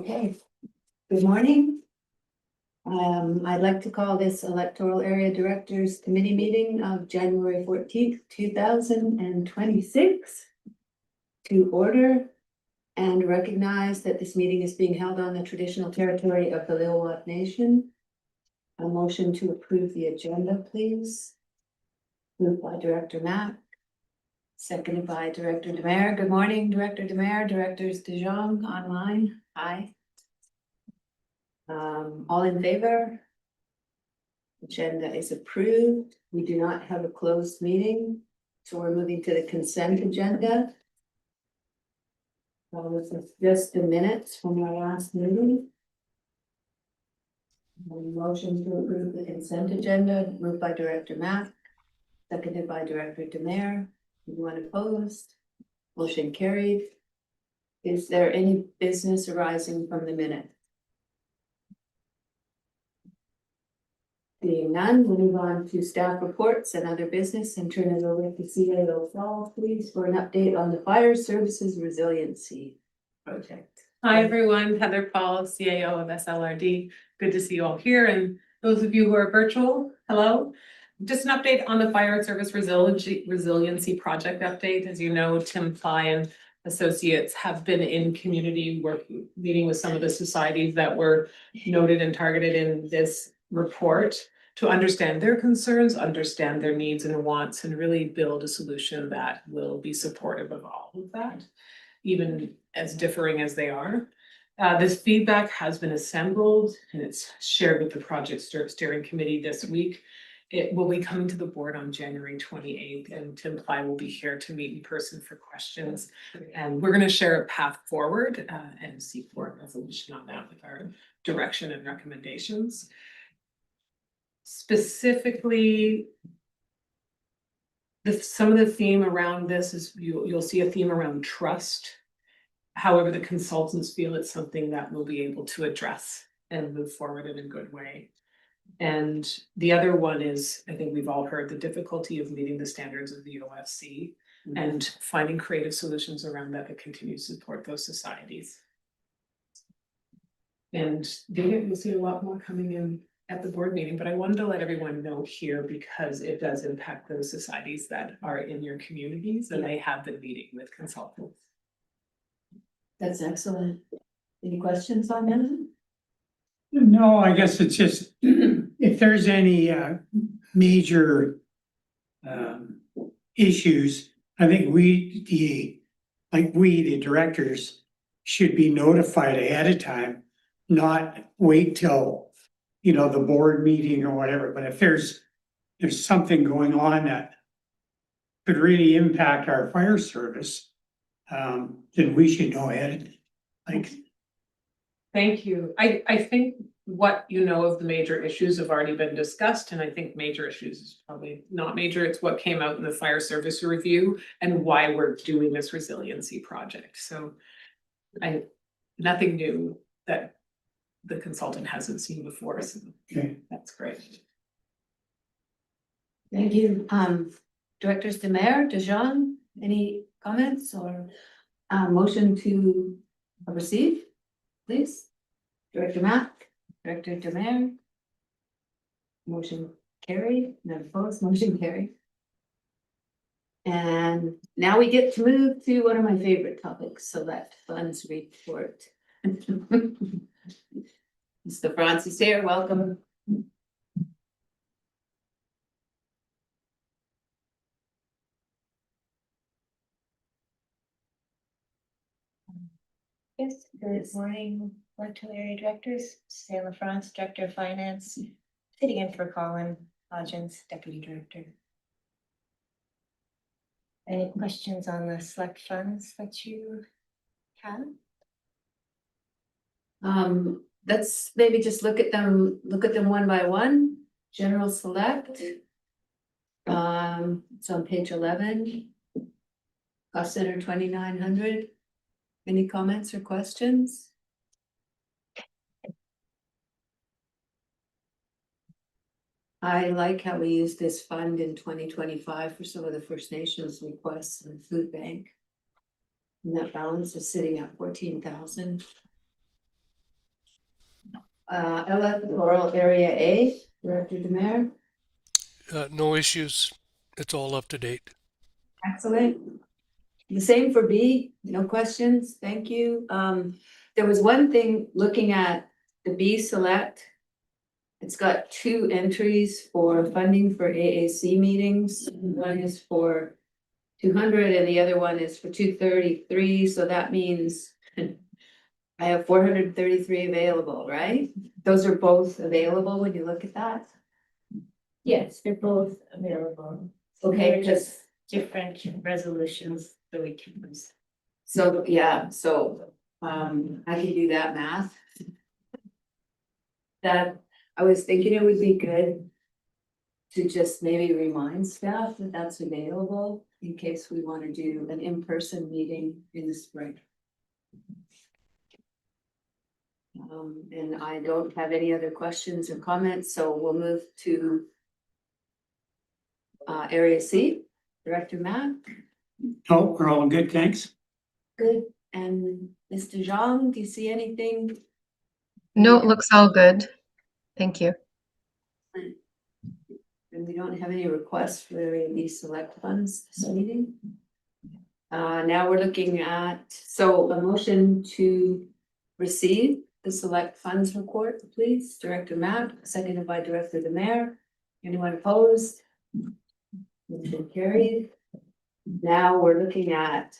Okay, good morning. I'd like to call this Electoral Area Directors Committee meeting of January 14th, 2026 to order and recognize that this meeting is being held on the traditional territory of the Lillooet Nation. A motion to approve the agenda, please. Moved by Director Mack, seconded by Director Demare. Good morning, Director Demare. Directors De Jong online. Aye. All in favor? Agenda is approved. We do not have a closed meeting, so we're moving to the consent agenda. This is just the minutes from our last meeting. Motion to approve the consent agenda, moved by Director Mack, seconded by Director Demare. Anyone opposed? Motion carried. Is there any business arising from the minute? Being none, we'll move on to staff reports and other business and turn it over to CAO Fall, please, for an update on the Fire Services Resiliency Project. Hi, everyone. Heather Paul, CAO of SLRD. Good to see you all here. And those of you who are virtual, hello. Just an update on the Fire Service Resiliency Project update. As you know, Tim Fly and Associates have been in community work, meeting with some of the societies that were noted and targeted in this report to understand their concerns, understand their needs and wants, and really build a solution that will be supportive of all of that, even as differing as they are. This feedback has been assembled and it's shared with the project steering committee this week. It will be coming to the board on January 28th, and Tim Ply will be here to meet in person for questions. And we're going to share a path forward and seek for a resolution on that with our direction and recommendations. Specifically, some of the theme around this is you'll see a theme around trust. However, the consultants feel it's something that we'll be able to address and move forward in a good way. And the other one is, I think we've all heard the difficulty of meeting the standards of the OFC and finding creative solutions around that continue to support those societies. And you'll see a lot more coming in at the board meeting, but I wanted to let everyone know here because it does impact those societies that are in your communities and they have been meeting with consultants. That's excellent. Any questions on that? No, I guess it's just if there's any major issues, I think the directors should be notified ahead of time, not wait till the board meeting or whatever. But if there's something going on that could really impact our fire service, then we should know ahead. Thank you. I think what you know of the major issues have already been discussed, and I think major issues is probably not major. It's what came out in the fire service review and why we're doing this resiliency project. So nothing new that the consultant hasn't seen before. So Okay. That's great. Thank you. Directors Demare, Dejean, any comments or motion to receive, please? Director Mack, Director Demare. Motion carried, none opposed, motion carried. And now we get to move to one of my favorite topics, select funds report. Mr. Francis here, welcome. Yes, good morning, Electoral Area Directors. Sam LaFrance, Director of Finance, sitting in for Colin Hodgins, Deputy Director. Any questions on the select funds that you have? Let's maybe just look at them one by one. General select. It's on page 11. Cost center 2,900. Any comments or questions? I like how we used this fund in 2025 for some of the First Nations requests in the food bank. And that balance is sitting at 14,000. Electoral Area A, Director Demare. No issues. It's all up to date. Excellent. The same for B, no questions, thank you. There was one thing looking at the B select. It's got 2 entries for funding for AAC meetings. One is for 200 and the other one is for 233, so that means I have 433 available, right? Those are both available when you look at that? Yes, they're both available. Okay, They're just, just different resolutions that we can use. so, yeah, so, I can do that math. That, I was thinking it would be good to just maybe remind staff that that's available in case we want to do an in-person meeting in the spring. And I don't have any other questions or comments, so we'll move to Area C, Director Matt. Oh, we're all good, thanks. Good. And Mr. Zhang, do you see anything? No, it looks all good. Thank you. And we don't have any requests for Area B select funds this meeting. Now we're looking at, so a motion to receive the select funds report, please. Director Matt, seconded by Director Demare. Anyone opposed? Motion carried. Now we're looking at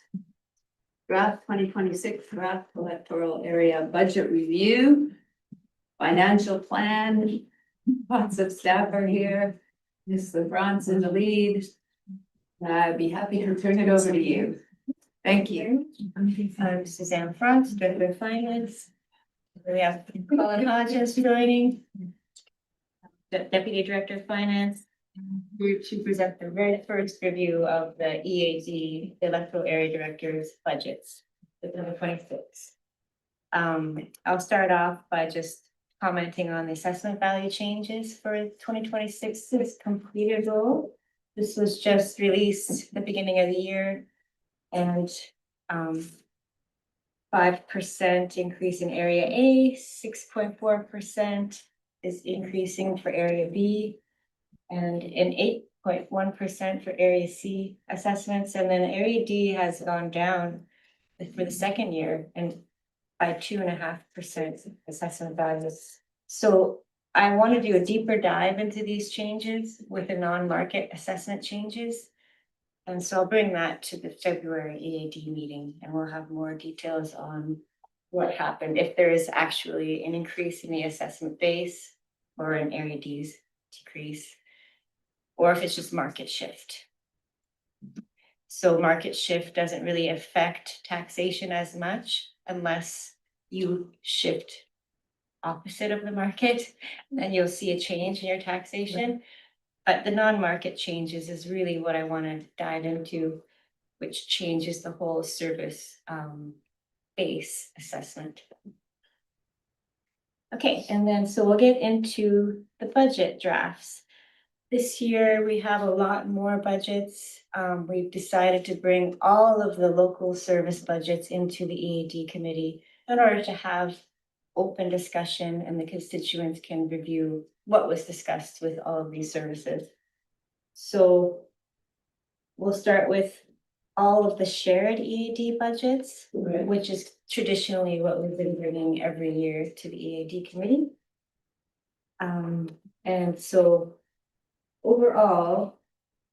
draft 2026 draft electoral area budget review, financial plan. Lots of staff are here. Ms. LeBron's in the lead. I'd be happy to turn it over to you. Thank you. I'm Suzanne Front, Director of Finance. We have Colin Hodges joining. Deputy Director of Finance. Here to present the very first review of the EAD, the Electoral Area Directors' budgets for 2026. I'll start off by just commenting on the assessment value changes for 2026's completed role. This was just released at the beginning of the year. And 5% increase in Area A, 6.4% is increasing for Area B, and an 8.1% for Area C assessments, and then Area D has gone down for the second year and by 2.5% assessment values. So I want to do a deeper dive into these changes with the non-market assessment changes. And so I'll bring that to the February EAD meeting and we'll have more details on what happened, if there is actually an increase in the assessment base or an Area D's decrease, or if it's just market shift. So market shift doesn't really affect taxation as much unless you shift opposite of the market, then you'll see a change in your taxation. But the non-market changes is really what I want to dive into, which changes the whole service base assessment. Okay, and then so we'll get into the budget drafts. This year we have a lot more budgets. We've decided to bring all of the local service budgets into the EAD committee in order to have open discussion and the constituents can review what was discussed with all of these services. So we'll start with all of the shared EAD budgets, which is traditionally what we've been bringing every year to the EAD committee. And so overall,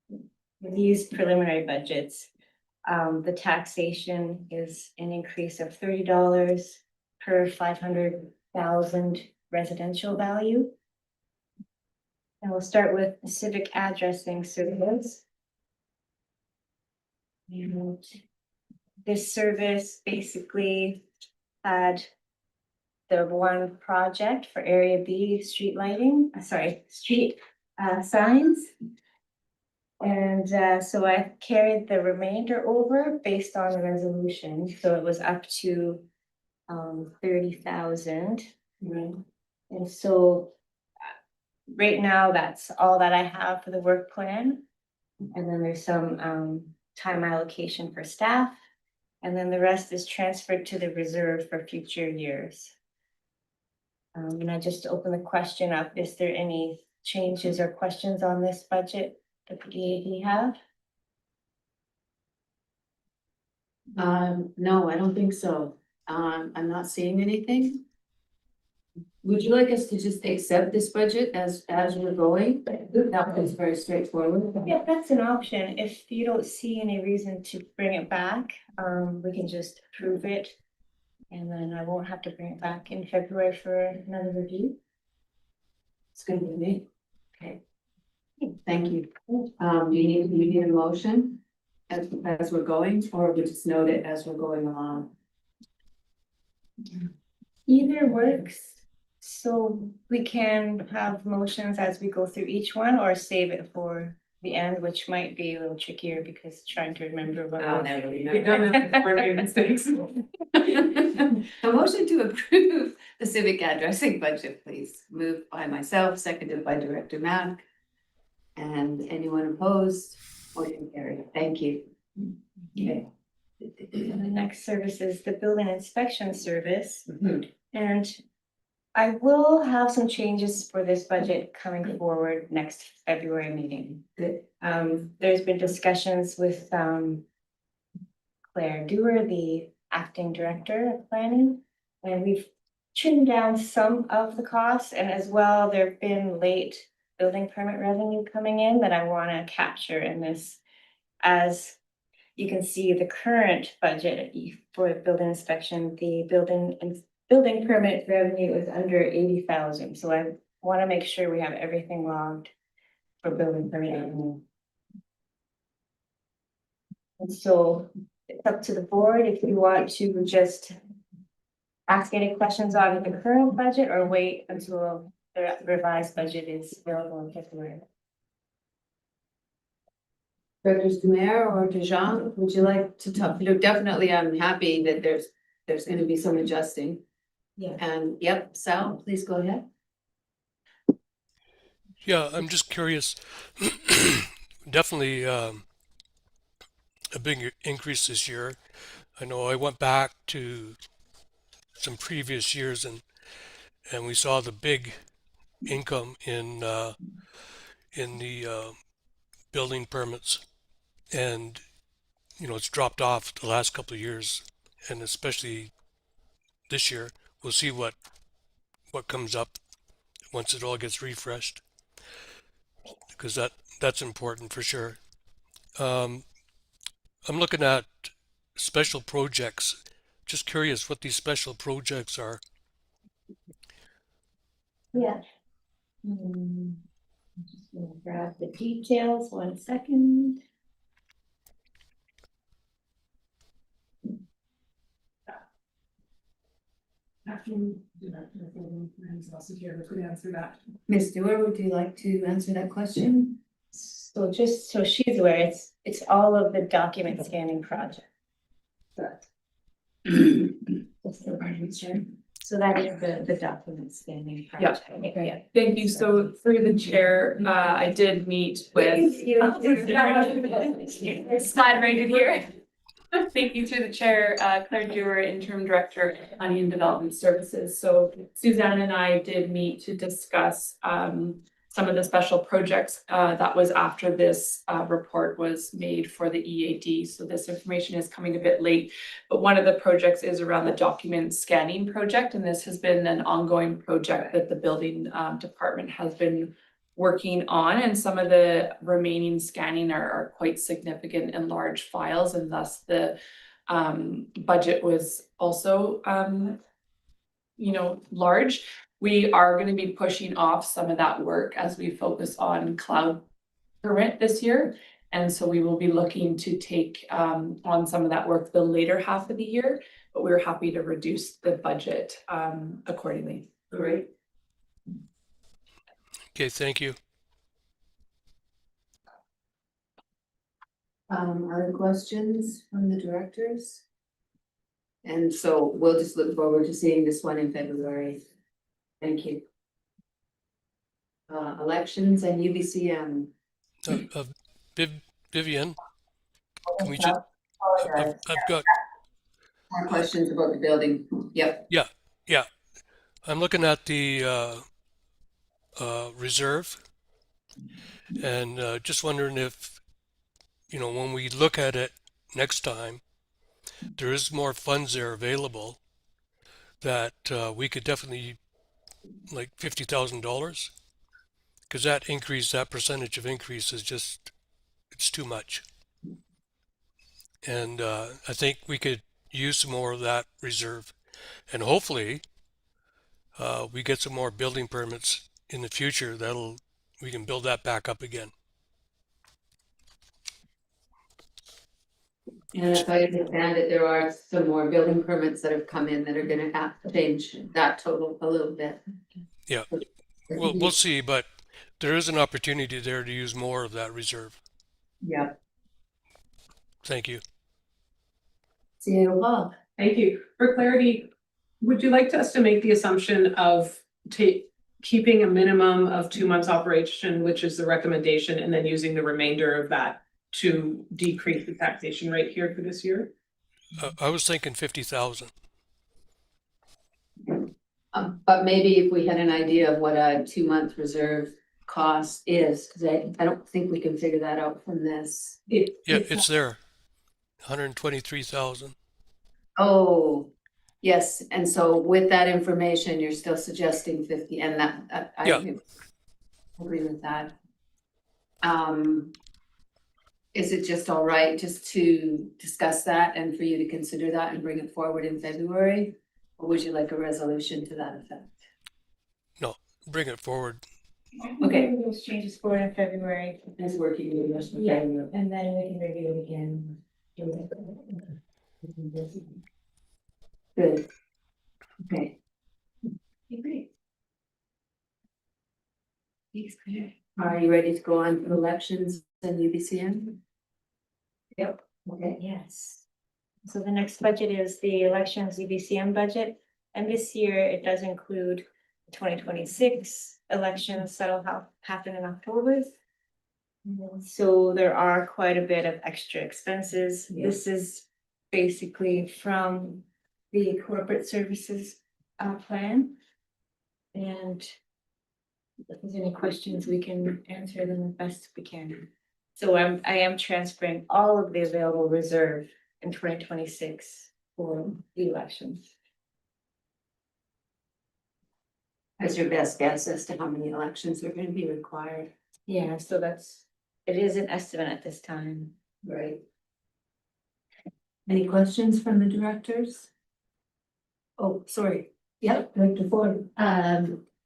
with these preliminary budgets, the taxation is an increase of $30 per 500,000 residential value. And we'll start with civic addressing service. And this service basically had the one project for Area B street lighting, street signs. And so I carried the remainder over based on the resolution. So it was up to 30,000. And so right now, that's all that I have for the work plan. And then there's some time allocation for staff. And then the rest is transferred to the reserve for future years. And I just open the question up, is there any changes or questions on this budget that the EAD have? No, I don't think so. I'm not seeing anything. Would you like us to just accept this budget as we're going? That was very straightforward. Yeah, that's an option. If you don't see any reason to bring it back, we can just approve it. And then I won't have to bring it back in February for another review. It's good with me. Okay. Thank you. Do you need a motion as we're going, or we just note it as we're going along? Either works. So we can have motions as we go through each one or save it for the end, which might be a little trickier because trying to remember what. I'll never We've done that before, made mistakes. A motion to approve the civic addressing budget, please. Moved by myself, seconded by Director Mack. And anyone opposed? Motion carried. Thank you. Okay. And the next service is the building inspection service. Mhm. And I will have some changes for this budget coming forward next February meeting. Good. There's been discussions with Claire Dewar, the acting director of planning, and we've trimmed down some of the costs, and as well, there've been late building permit revenue coming in that I want to capture in this. As you can see, the current budget for building inspection, the building permit revenue is under 80,000, so I want to make sure we have everything logged for building permit revenue. And so it's up to the board if you want to just ask any questions on the current budget or wait until the revised budget is available in February. Directors Dumaire or Dejean, would you like to talk? Look, definitely, I'm happy that there's going to be some adjusting. Yeah. And yep, Sal, please go ahead. Yeah, I'm just curious. Definitely a big increase this year. I know I went back to some previous years and we saw the big income in the building permits, and it's dropped off the last couple of years, and especially this year. We'll see what comes up once it all gets refreshed, because that's important for sure. I'm looking at special projects. Just curious what these special projects are. Yeah. I'm just gonna grab the details, 1 second. Answer that. Ms. Dewar, would you like to answer that question? So just so she's aware, it's all of the document scanning project. Correct. So that is the document scanning project. Yeah. Thank you. So through the chair, I did meet with. Slide rated here. Thank you to the chair, Claire Dewar, interim director of Planning and Development Services. So Suzanne and I did meet to discuss some of the special projects. That was after this report was made for the EAD. So this information is coming a bit late, but one of the projects is around the document scanning project. And this has been an ongoing project that the building department has been working on, and some of the remaining scanning are quite significant and large files, and thus the budget was also large. We are going to be pushing off some of that work as we focus on cloud permit this year, and so we will be looking to take on some of that work the later half of the year, but we're happy to reduce the budget accordingly. Great. Okay, thank you. Other questions from the directors? And so we'll just look forward to seeing this one in February. Thank you. Elections and UBCM. Vivian, can we just? I've got More questions about the building. Yep. yeah. I'm looking at the reserve and just wondering if, when we look at it next time, there is more funds there available that we could definitely, like $50,000, because that percentage of increase is just, it's too much. And I think we could use some more of that reserve, and hopefully we get some more building permits in the future we can build that back up again. And if I understand it, there are some more building permits that have come in that are gonna have to change that total a little bit. Yeah, we'll see, but there is an opportunity there to use more of that reserve. Yeah. Thank you. See you, Bob. Thank you. For clarity, would you like us to make the assumption of keeping a minimum of 2 months operation, which is the recommendation, and then using the remainder of that to decrease the taxation rate here for this year? I was thinking 50,000. But maybe if we had an idea of what a 2-month reserve cost is, because I don't think we can figure that out from this. Yeah, it's there. 123,000. Oh, yes, and so with that information, you're still suggesting 50, and that, I Yeah. agree with that. Is it just all right just to discuss that and for you to consider that and bring it forward in February? Or would you like a resolution to that effect? No, bring it forward. Okay. Those changes forward in February. It's working with us. Yeah, and then we can review it again. Good. Okay. Great. Are you ready to go on to elections and UBCM? Yep. Okay. Yes. So the next budget is the elections EBCM budget, and this year it does include the 2026 elections that'll happen in October. So there are quite a bit of extra expenses. Yeah. This is basically from the corporate services plan. And if there's any questions, we can answer them as best we can. So I am transferring all of the available reserve in 2026 for the elections. As your best guess as to how many elections are going to be required. Yeah, so it is an estimate at this time. Right. Any questions from the directors? Oh, sorry. Yep, Director Ford.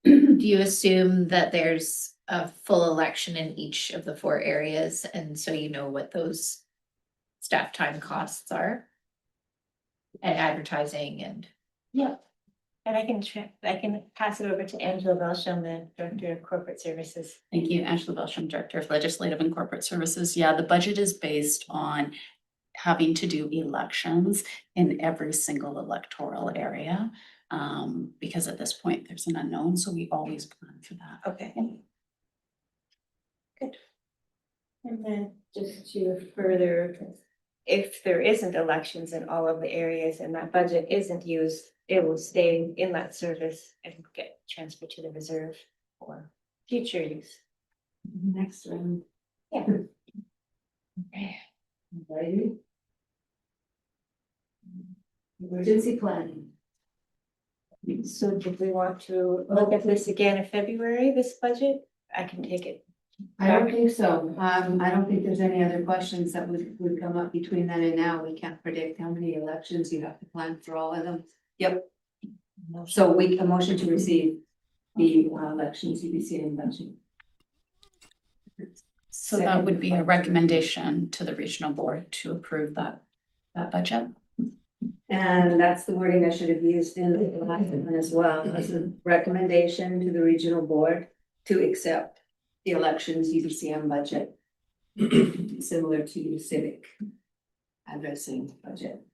Do you assume that there's a full election in each of the 4 areas, and so you know what those staff time costs are? And advertising and. Yeah. And I can pass it over to Angela Belsham, the Director of Corporate Services. Thank you, Angela Belsham, Director of Legislative and Corporate Services. Yeah, the budget is based on having to do elections in every single electoral area. Because at this point, there's an unknown, so we always plan for that. Okay. Good. And then just to further, if there isn't elections in all of the areas and that budget isn't used, it will stay in that service and get transferred to the reserve for future use. Next round. Yeah. Ready? Emergency planning. So do we want to look at this again in February, this budget? I can take it. I don't think so. I don't think there's any other questions that would come up between then and now. We can't predict how many elections you have to plan for all of them. Yep. So a motion to receive the elections, UBCM budget. So that would be a recommendation to the regional board to approve that budget. And that's the wording I should have used in the last one as well, as a recommendation to the regional board to accept the elections UBCM budget. Similar to civic addressing budget.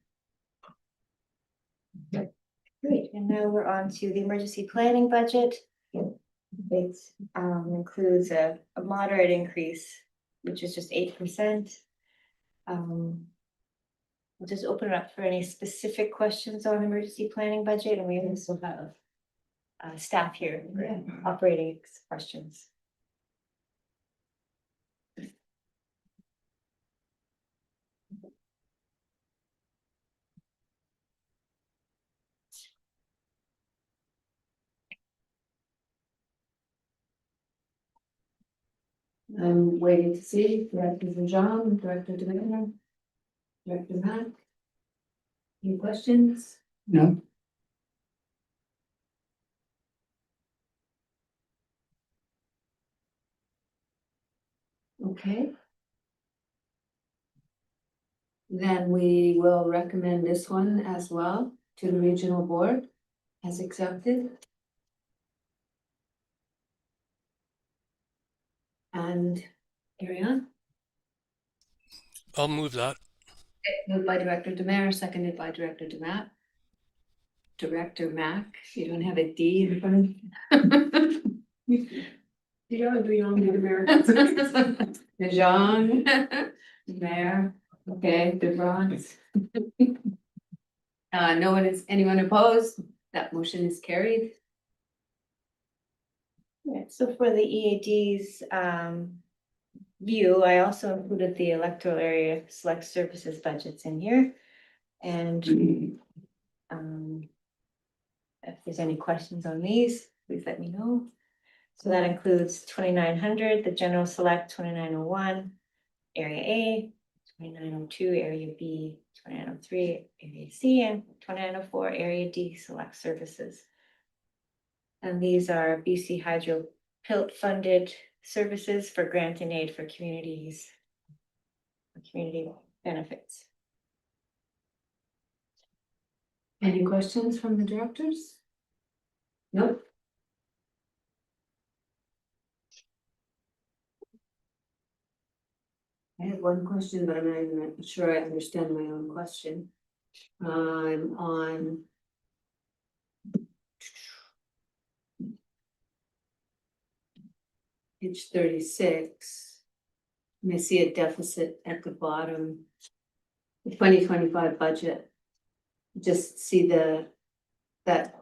Great, and now we're on to the emergency planning budget. It includes a moderate increase, which is just 8%. We'll just open it up for any specific questions on emergency planning budget, and we also have staff here for Yeah. operating questions. I'm waiting to see Director Jean, Director Demir, Director Mack. Any questions? No, Okay. Then we will recommend this one as well to the regional board as accepted. And carry on. I'll move that. Moved by Director Demare, seconded by Director Demat. Director Mack, you don't have a D in front of you. Yeah, do you want me to DeJong, Mayor, okay, DeBronx. No one is, anyone opposed? That motion is carried. Yeah, so for the EAD's view, I also included the electoral area select services budgets in here. And if there's any questions on these, please let me know. So that includes 2,900, the general select 2,901, area A, 2,902, area B, 2,903, area C, and 2,904, area D select services. And these are BC Hydro PILT funded services for grant and aid for communities. For community benefits. Any questions from the directors? Nope. I have one question, but I'm not even sure I understand my own question. I'm on. Page 36. And I see a deficit at the bottom. The 2025 budget. Just see that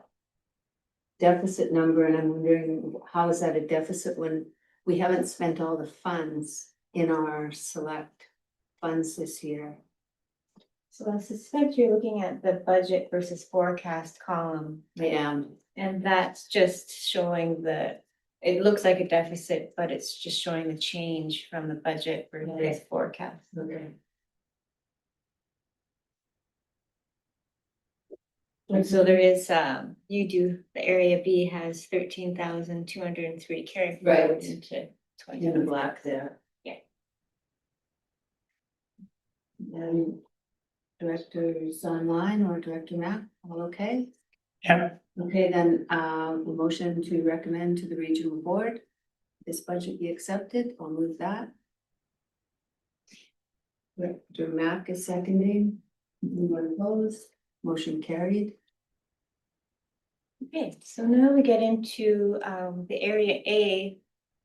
deficit number, and I'm wondering, how is that a deficit when we haven't spent all the funds in our select funds this year? So I suspect you're looking at the budget versus forecast column. I am. And that's just showing it looks like a deficit, but it's just showing the change from the budget versus Right. forecast. Okay. And so there is, you do, the area B has 13,203 carry forward Right. into In the black there. Yeah. And directors online or Director Mack, all okay? yeah, Okay, then, a motion to recommend to the regional board. This budget be accepted, I'll move that. Director Mack is seconding, anyone opposed, motion carried. Okay, so now we get into the area A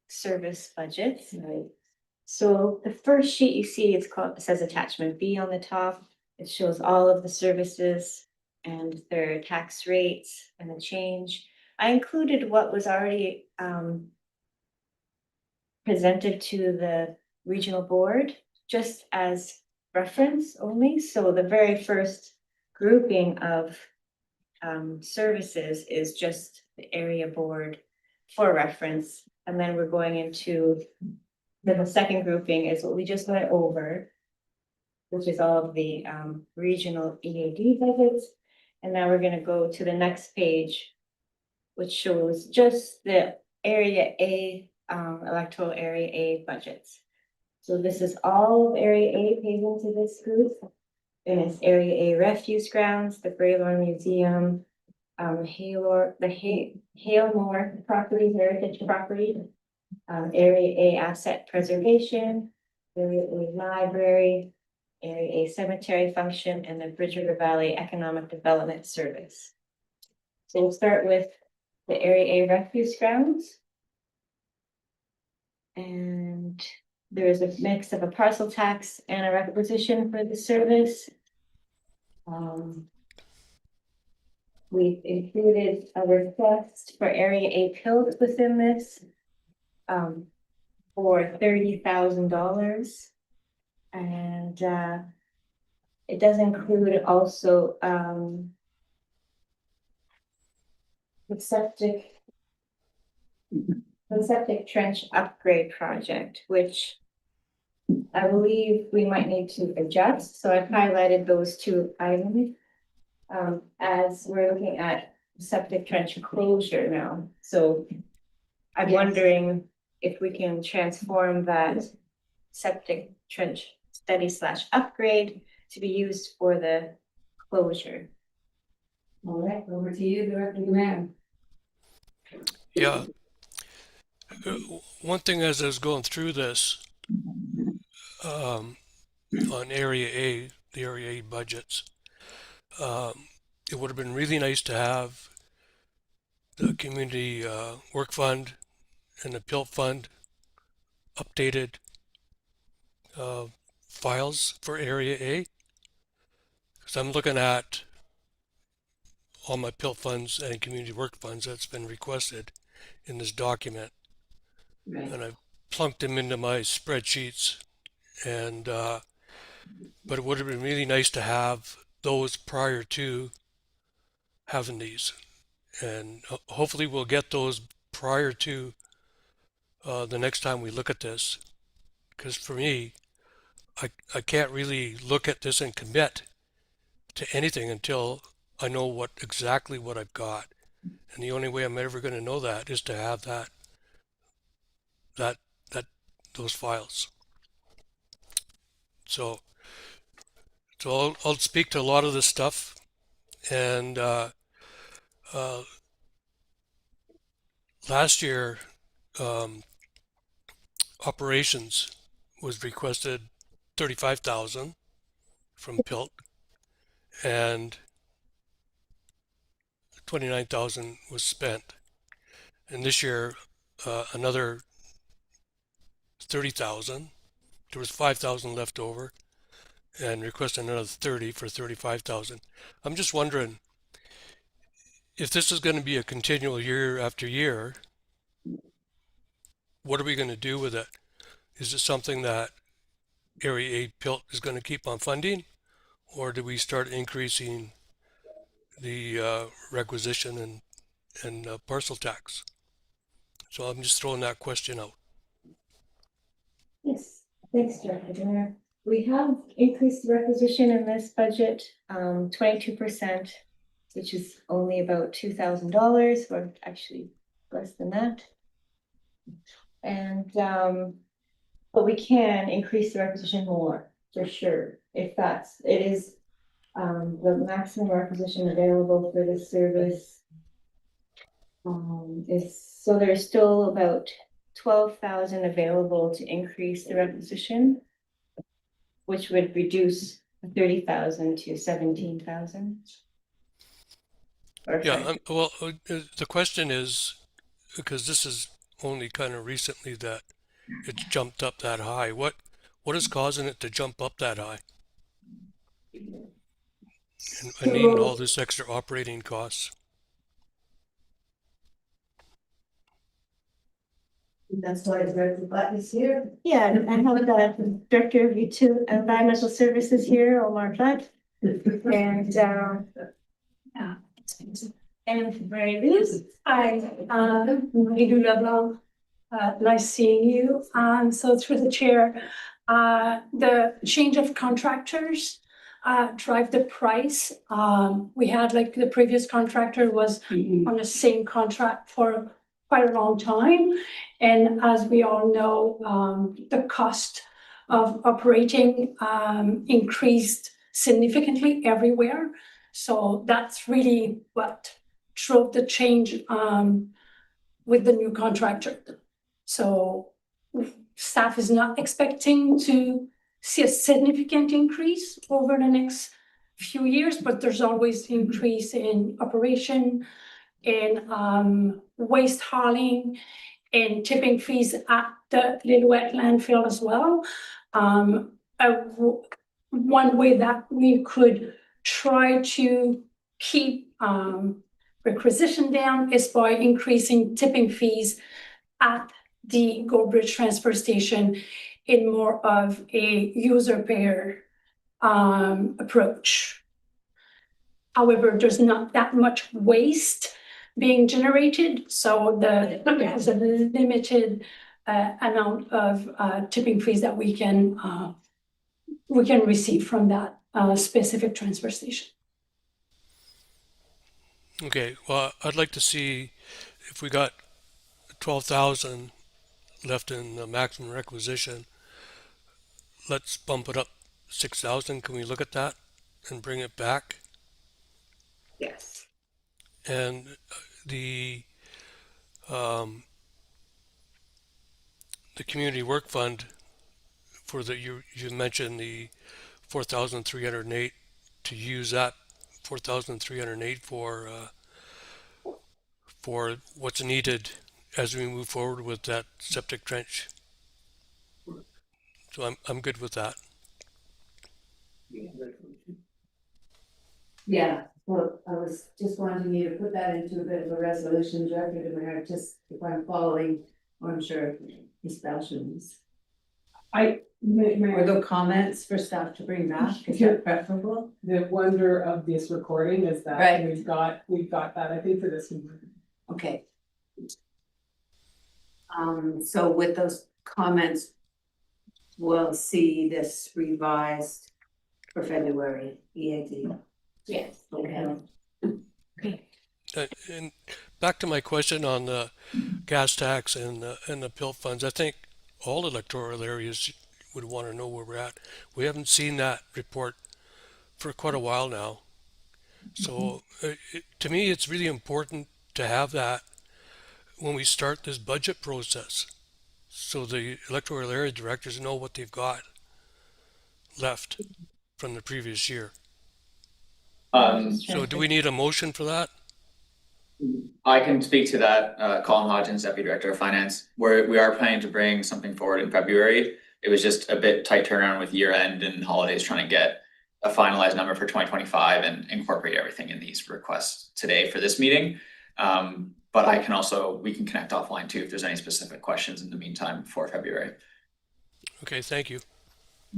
service budgets. Right. So the first sheet you see, it says attachment B on the top. It shows all of the services and their tax rates and the change. I included what was already presented to the regional board, just as reference only. So the very first grouping of services is just the area board for reference. And then we're going into the second grouping is what we just went over, which is all of the regional EAD budgets. And now we're gonna go to the next page, which shows just the area A, electoral area A budgets. So this is all of area A pays into this group. And it's area A refuse grounds, the Braylor Museum, Haylor, the Halemore property, heritage property, area A asset preservation, area A library, area A cemetery function, and the Bridge River Valley Economic Development Service. So we'll start with the area A refuse grounds. And there is a mix of a parcel tax and a requisition for the service. we've included a request for area A PILT within this. For $30,000. And it does include also the septic trench upgrade project, which I believe we might need to adjust. So I've highlighted those two items as we're looking at septic trench closure now. So I'm Yes. wondering if we can transform that septic trench study / upgrade to be used for the closure. All right, over to you, Director Graham. Yeah. One thing as I was going through this, on Area A, the Area A budgets, it would have been really nice to have the community work fund and the PILT fund updated files for Area A. Because I'm looking at all my PILT funds and community work funds that's been requested in this document. Right. And I've plunked them into my spreadsheets. And but it would have been really nice to have those prior to having these. And hopefully we'll get those prior to the next time we look at this. Because for me, I can't really look at this and commit to anything until I know exactly what I've got. And the only way I'm ever going to know that is to have those files. So I'll speak to a lot of this stuff, and last year operations was requested 35,000 from PILT, and 29,000 was spent. And this year another 30,000. There was 5,000 left over, and requested another 30 for 35,000. I'm just wondering if this is going to be a continual year after year. What are we going to do with it? Is it something that Area A PILT is going to keep on funding, or do we start increasing the requisition and parcel tax? So I'm just throwing that question out. Yes, thanks, Director Jenner. We have increased the requisition in this budget 22%, which is only about $2,000, or actually less than that. And but we can increase the requisition more for sure. If it is the maximum requisition available for this service so there's still about 12,000 available to increase the requisition, which would reduce 30,000 to 17,000. Yeah, well, the question is, because this is only kind of recently that it's jumped up that high. What is causing it to jump up that high? And I mean all this extra operating costs. That's why Director Butt is here. Yeah, and I have the Director of Environmental Services here, Omar Flood. And Mary Liz. Hi, Marie Leblanc. Nice seeing you. So through the chair, the change of contractors drive the price. We had like the previous contractor was on the same contract for quite a long time. And as we all know, the cost of operating increased significantly everywhere. So that's really what drove the change with the new contractor. So staff is not expecting to see a significant increase over the next few years, but there's always increase in operation, in waste hauling, and tipping fees at the Lillooet landfill as well. One way that we could try to keep requisition down is by increasing tipping fees at the Gold Bridge transfer station in more of a user payer approach. However, there's not that much waste being generated, so there's a limited amount of tipping fees that we can receive from that specific transfer station. Okay, well, I'd like to see if we got 12,000 left in the maximum requisition, let's bump it up 6,000. Can we look at that and bring it back? Yes. And the um, the community work fund for the you mentioned the 4,308 to use that 4,308 for what's needed as we move forward with that septic trench. So I'm good with that. Yeah, well, I was just wanting you to put that into a bit of a resolution, Director DeMera, just if I'm following, or I'm sure Ms. Belsham. Were there comments for staff to bring back? Is that preferable? The wonder of this recording is that Right. we've got that, I think, for this one. Okay. So with those comments, we'll see this revised for February, EAD. Yes. Okay. And back to my question on the gas tax and the PIL funds, I think all electoral areas would want to know where we're at. We haven't seen that report for quite a while now. So to me, it's really important to have that when we start this budget process, so the electoral area directors know what they've got left from the previous year. So do we need a motion for that? I can speak to that. Colin Hodgins, Deputy Director of Finance. We are planning to bring something forward in February. It was just a bit tight turnaround with year end and holidays, trying to get a finalized number for 2025 and incorporate everything in these requests today for this meeting. But we can connect offline too if there's any specific questions in the meantime for February. Okay, thank you.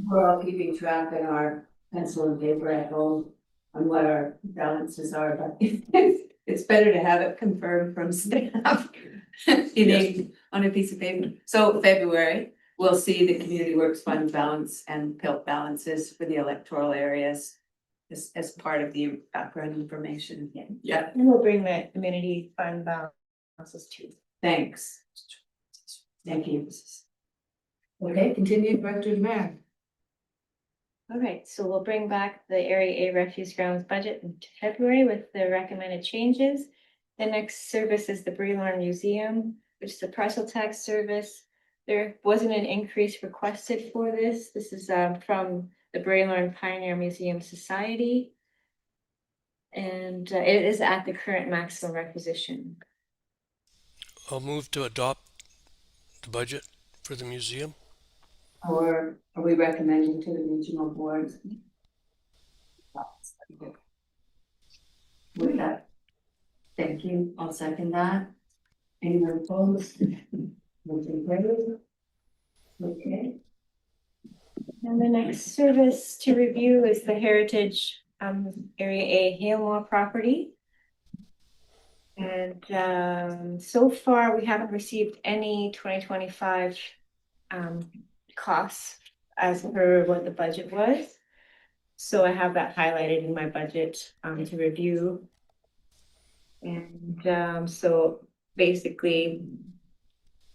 We're all keeping track in our pencil and paper at home on what our balances are, but it's better to have it confirmed from staff on a piece of paper. So February, we'll see the Community Works Fund balance and PILT balances for the electoral areas as part of the background information. Yeah. And we'll bring the community fund balances too. Thanks. Thank you. Okay, continue, Director DeMera. All right, so we'll bring back the Area A refuse grounds budget into February with the recommended changes. The next service is the Braylorn Museum, which is a parcel tax service. There wasn't an increase requested for this. This is from the Braylorn Pioneer Museum Society. And it is at the current maximum requisition. I'll move to adopt the budget for the museum. Or are we recommending to the regional boards? With that, thank you. I'll second that. Anyone opposed? Motion carried. Okay. And the next service to review is the Heritage Area A Hailmore property. And so far, we haven't received any 2025 costs as per what the budget was. So I have that highlighted in my budget to review. And so basically,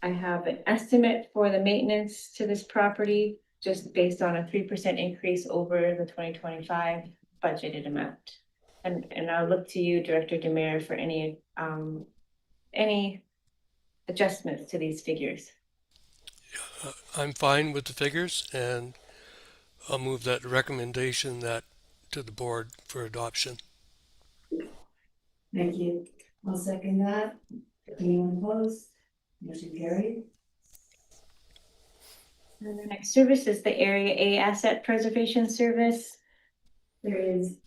I have an estimate for the maintenance to this property just based on a 3% increase over the 2025 budgeted amount. And I'll look to you, Director DeMera, for any adjustments to these figures. I'm fine with the figures, and I'll move that recommendation to the board for adoption. Thank you. I'll second that. Anyone opposed? Motion carried. And the next service is the Area A Asset Preservation Service. There is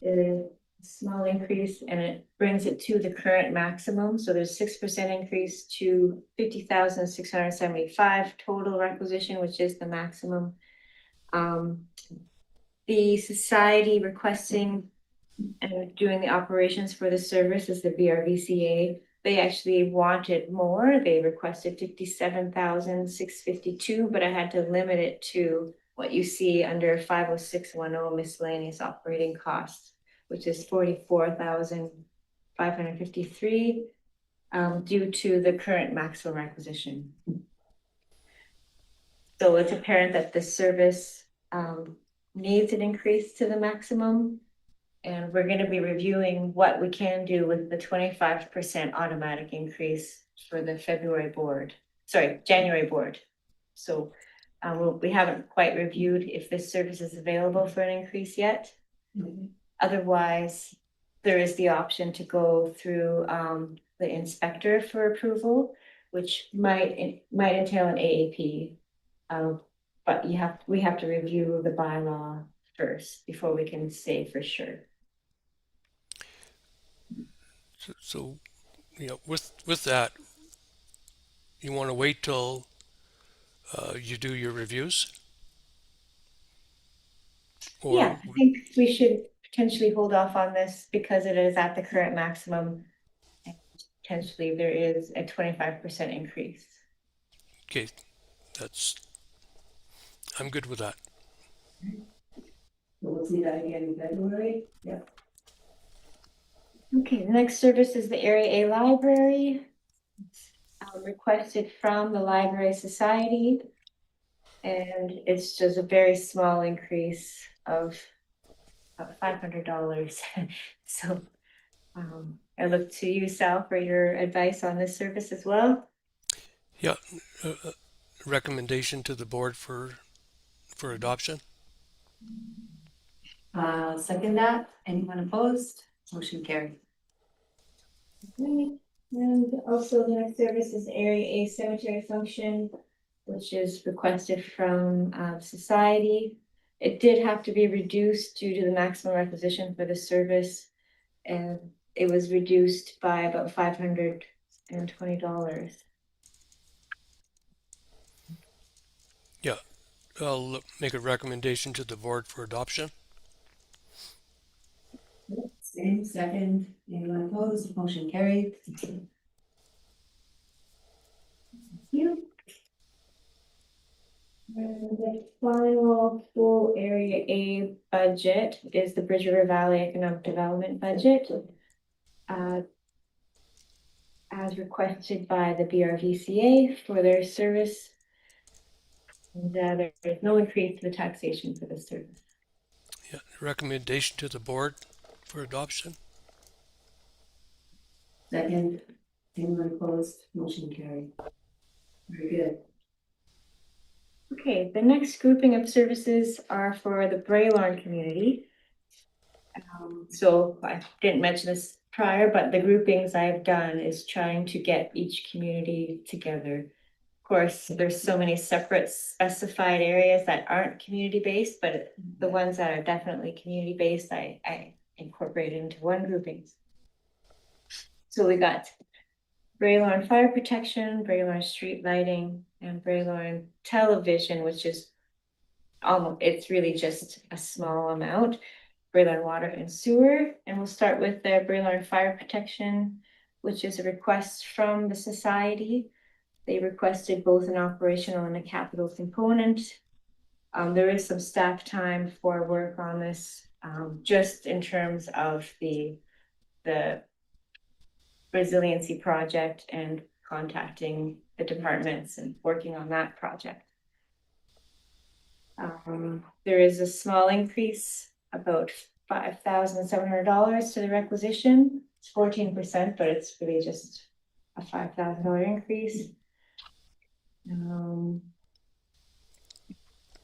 small increase, and it brings it to the current maximum. So there's 6% increase to 50,675 total requisition, which is the maximum. The society requesting and doing the operations for the service is the BRVCA. They actually wanted more. They requested 57,652, but I had to limit it to what you see under 50610 miscellaneous operating costs, which is 44,553 due to the current maximum requisition. So it's apparent that the service needs an increase to the maximum. And we're gonna be reviewing what we can do with the 25% automatic increase for the January board. So we haven't quite reviewed if this service is available for an increase yet. Otherwise, there is the option to go through the inspector for approval, which might entail an AAP. But we have to review the bylaw first before we can say for sure. So, you know, with that, you want to wait till you do your reviews? Or Yeah, I think we should potentially hold off on this because it is at the current maximum. And potentially there is a 25% increase. okay, I'm good with that. We'll see that again in February. Yep. Okay, the next service is the Area A Library. It's requested from the Library Society. And it's just a very small increase of $500. So I look to you, Sal, for your advice on this service as well. Yeah, recommendation to the board for adoption. Second that. Anyone opposed? Motion carried. Okay. And also the next service is Area A Cemetery Function, which is requested from society. It did have to be reduced due to the maximum requisition for the service, and it was reduced by about $520. Yeah, I'll make a recommendation to the board for adoption. Same, second. Anyone opposed? Motion carried. Thank you. And the final full Area A budget is the Bridge River Valley Economic Development Budget. As requested by the BRVCA for their service. And there is no increase to the taxation for this service. Yeah, recommendation to the board for adoption. Second. Anyone opposed? Motion carried. Very good. Okay, the next grouping of services are for the Braylorn community. So I didn't mention this prior, but the groupings I've done is trying to get each community together. Of course, there's so many separate specified areas that aren't community-based, but the ones that are definitely community-based, I incorporate into one grouping. So we got Braylorn Fire Protection, Braylorn Street Lighting, and Braylorn Television, which is it's really just a small amount. Braylorn Water and Sewer, and we'll start with the Braylorn Fire Protection, which is a request from the society. They requested both an operational and a capital component. There is some staff time for work on this, just in terms of the resiliency project and contacting the departments and working on that project. There is a small increase, about $5,700 to the requisition. It's 14%, but it's really just a $5,000 increase.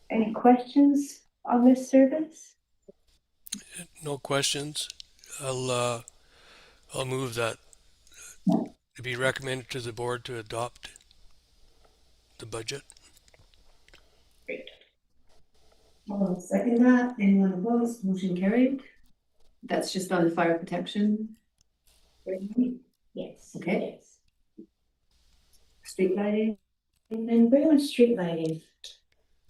Any questions on this service? No questions. I'll move that to be recommended to the board to adopt the budget. Great. I'll second that. Anyone opposed? Motion carried. That's just on the fire protection, Yes. Okay. yes. street lighting. And then bring on street lighting.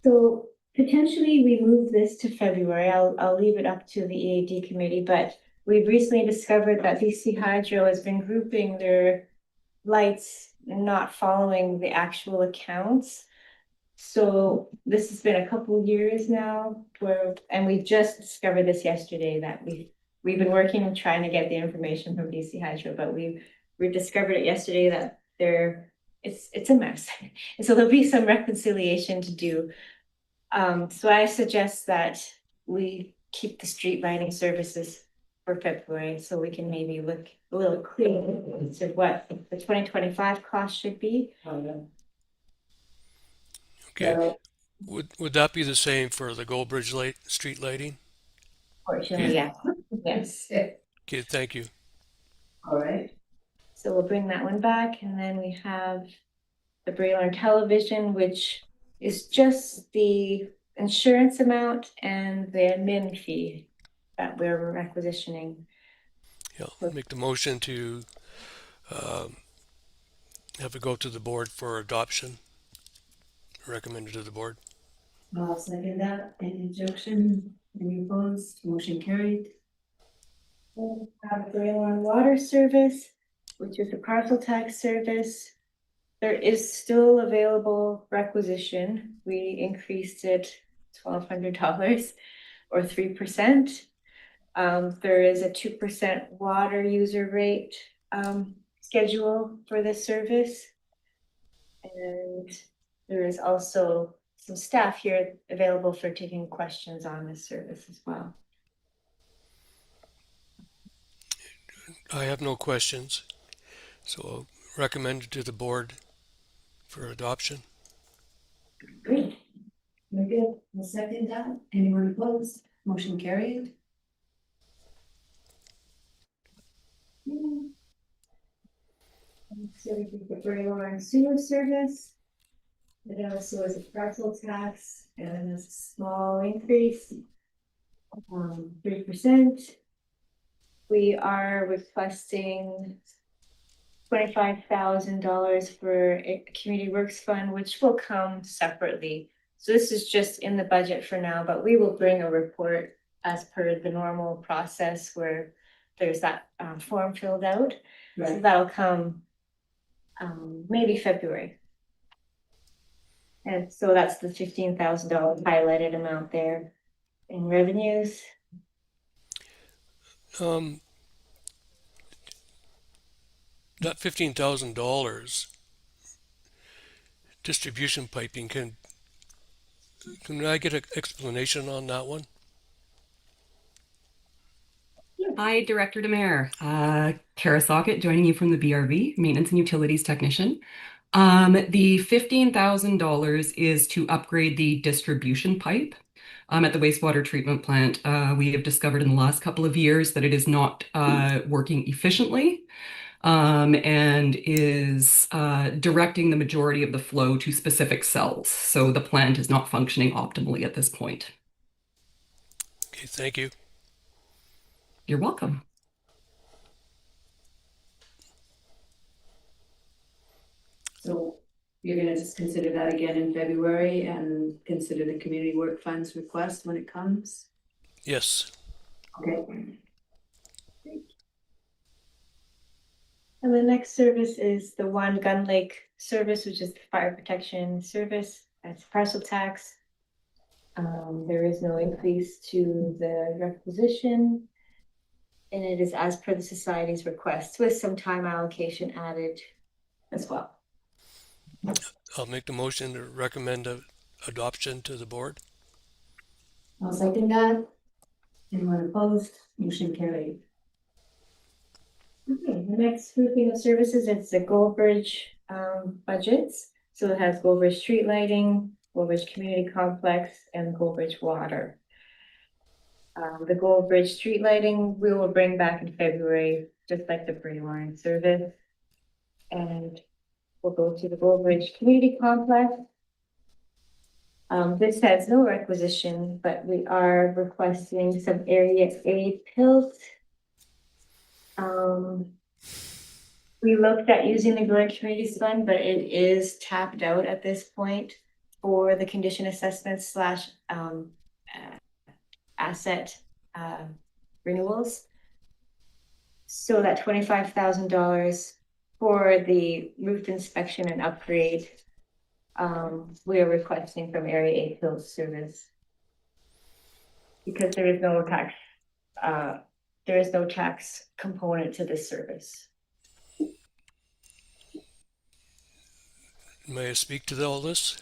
So potentially we move this to February. I'll leave it up to the EAD committee, but we've recently discovered that BC Hydro has been grouping their lights and not following the actual accounts. So this has been a couple years now and we just discovered this yesterday that we've been working and trying to get the information from BC Hydro, but we discovered it yesterday that it's a mess. And so there'll be some reconciliation to do. So I suggest that we keep the street lighting services for February, so we can maybe look a little clearer as to what the 2025 cost should be. Okay. So, Would that be the same for the Goldbridge street lighting? fortunately, yeah, yes. Okay, thank you. All right. So we'll bring that one back, and then we have the Braylon television, which is just the insurance amount and the admin fee that we're requisitioning. Yeah, make the motion to have it go to the board for adoption. Recommended to the board. I'll second that. Any objection? Any opposed? Motion carried. We have Braylon Water Service, which is a parcel tax service. There is still available requisition. We increased it $1,200 or 3%. There is a 2% water user rate schedule for this service. And there is also some staff here available for taking questions on this service as well. I have no questions, so I'll recommend it to the board for adoption. Great. Very good. I'll second that. Anyone opposed? Motion carried. So we did the Braylon sewer service. It also is a parcel tax and a small increase, 3%. We are requesting $25,000 for a community works fund, which will come separately. So this is just in the budget for now, but we will bring a report as per the normal process where there's that form filled out. So that'll come maybe February. And so that's the $15,000 highlighted amount there in revenues. That $15,000 distribution piping, can I get an explanation on that one? Hi, Director Demare. Kara Sockett joining you from the BRV, Maintenance and Utilities Technician. The $15,000 is to upgrade the distribution pipe at the wastewater treatment plant. We have discovered in the last couple of years that it is not working efficiently and is directing the majority of the flow to specific cells. So the plant is not functioning optimally at this point. Okay, thank you. You're welcome. So you're gonna just consider that again in February and consider the community work funds request when it comes? Yes. Okay. And the next service is the One Gun Lake service, which is the fire protection service. That's parcel tax. There is no increase to the requisition. And it is as per the society's request with some time allocation added as well. I'll make the motion to recommend adoption to the board. I'll second that. Anyone opposed? Motion carried. Okay, the next grouping of services, it's the Goldbridge budgets. So it has Goldbridge street lighting, Goldbridge community complex, and Goldbridge water. The Goldbridge street lighting we will bring back in February, just like the Braylon service. And we'll go to the Goldbridge community complex. This has no requisition, but we are requesting some area A pills. We looked at using the Grant Communities Fund, but it is tapped out at this point for the condition assessment slash asset renewals. So that $25,000 for the roof inspection and upgrade, we are requesting from Area A Hills Service. Because there is no tax component to this service. May I speak to all this?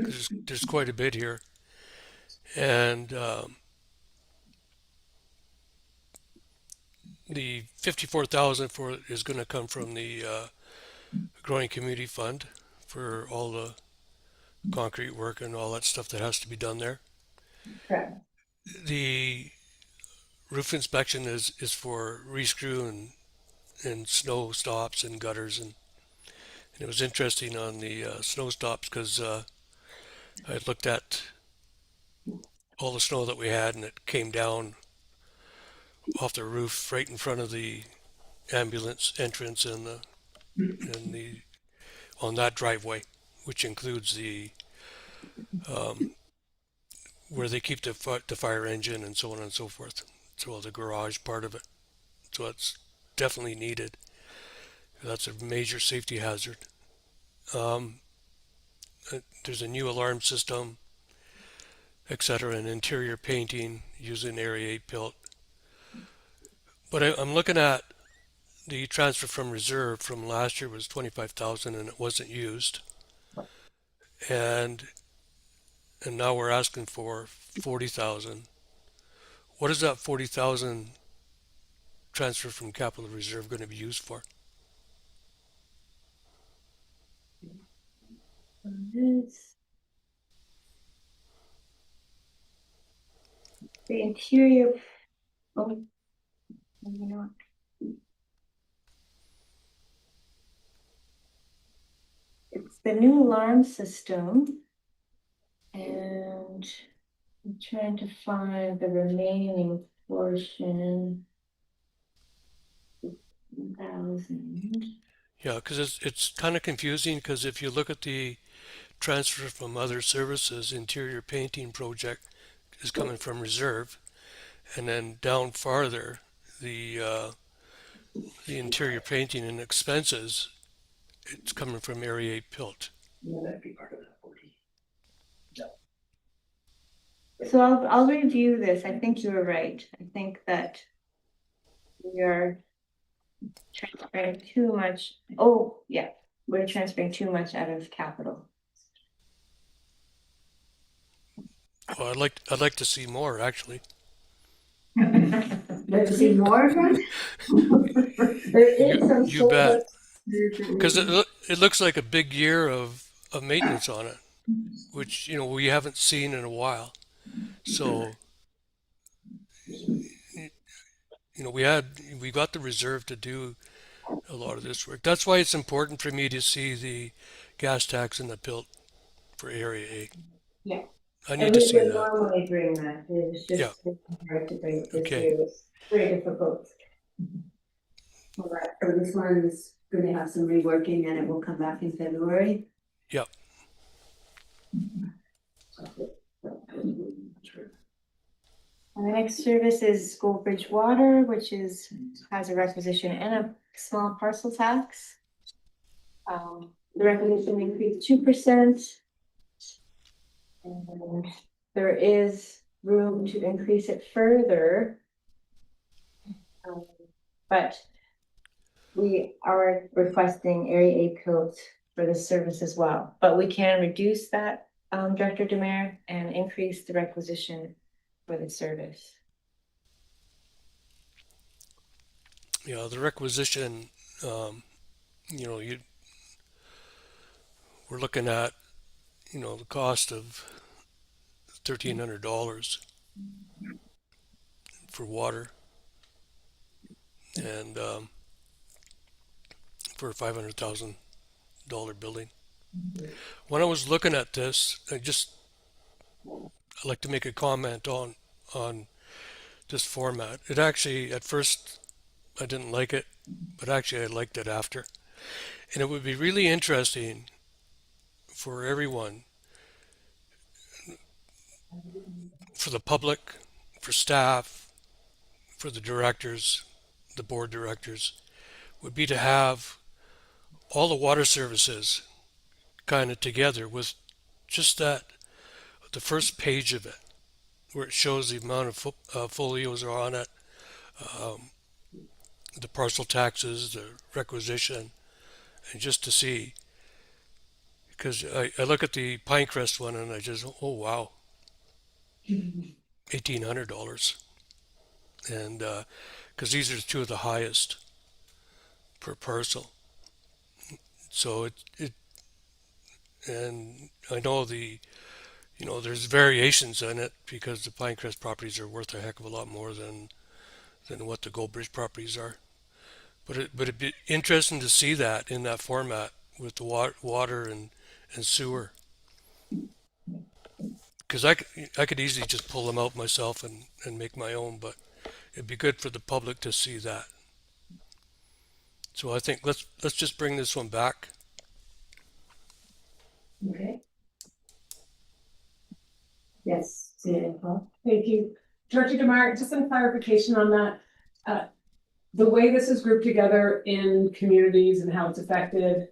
'Cause there's quite a bit here. And the 54,000 for it is going to come from the Growing Community Fund for all the concrete work and all that stuff that has to be done there. Correct. The roof inspection is for re-screw and snow stops and gutters, and it was interesting on the snow stops because I looked at all the snow that we had and it came down off the roof right in front of the ambulance entrance and the on that driveway, which includes the where they keep the fire engine and so on and so forth. So the garage part of it. So it's definitely needed. That's a major safety hazard. There's a new alarm system, etc., and interior painting using Area 8 Pilt. But I'm looking at the transfer from reserve from last year was 25,000 and it wasn't used. And now we're asking for 40,000. What is that 40,000 transfer from capital reserve going to be used for? This. The interior, oh, maybe not. It's the new alarm system. And I'm trying to find the remaining portion. 1,000. Yeah, because it's kind of confusing because if you look at the transfer from other services, interior painting project is coming from reserve, and then down farther, the interior painting and expenses, it's coming from Area 8 Pilt. Yeah, that'd be part of that 40. So I'll review this. I think you were right. I think that we are transferring too much. Oh, yeah, we're transferring too much out of capital. Oh, I'd like to see more actually. Like to see more of that? There is some You bet. solar. Because it looks like a big year of maintenance on it, which we haven't seen in a while. So we got the reserve to do a lot of this work. That's why it's important for me to see the gas tax and the Pilt for Area A. Yeah. I need to see would that. normally bring that. It was just hard to bring it this Okay. year. It was very difficult. All right, so this one is going to have some reworking and it will come back in February. Yep. And the next service is Goldbridge Water, which has a requisition and a small parcel tax. The requisition increased 2%. And there is room to increase it further. But we are requesting Area A Pilt for this service as well. But we can reduce that, Director Demare, and increase the requisition for the service. Yeah, the requisition, we're looking at, the cost of $1,300 for water and for a $500,000 building. When I was looking at this, I'd like to make a comment on this format. It actually, at first, I didn't like it, but actually I liked it after. And it would be really interesting for everyone, for the public, for staff, for the directors, the board directors, would be to have all the water services kind of together with just that, the first page of it, where it shows the amount of folios are on it, um, the parcel taxes, the requisition, and just to see, because I look at the Pinecrest one and I just, oh wow, $1,800, and because these are two of the highest per parcel. So it and I know there's variations in it because the Pinecrest properties are worth a heck of a lot more than what the Goldbridge properties are. But it'd be interesting to see that in that format with the water and sewer. Because I could easily just pull them out myself and make my own, but it'd be good for the public to see that. So I think let's just bring this one back. Okay. Yes, CAO. Thank you. Director Demar, just some clarification on that. The way this is grouped together in communities and how it's affected,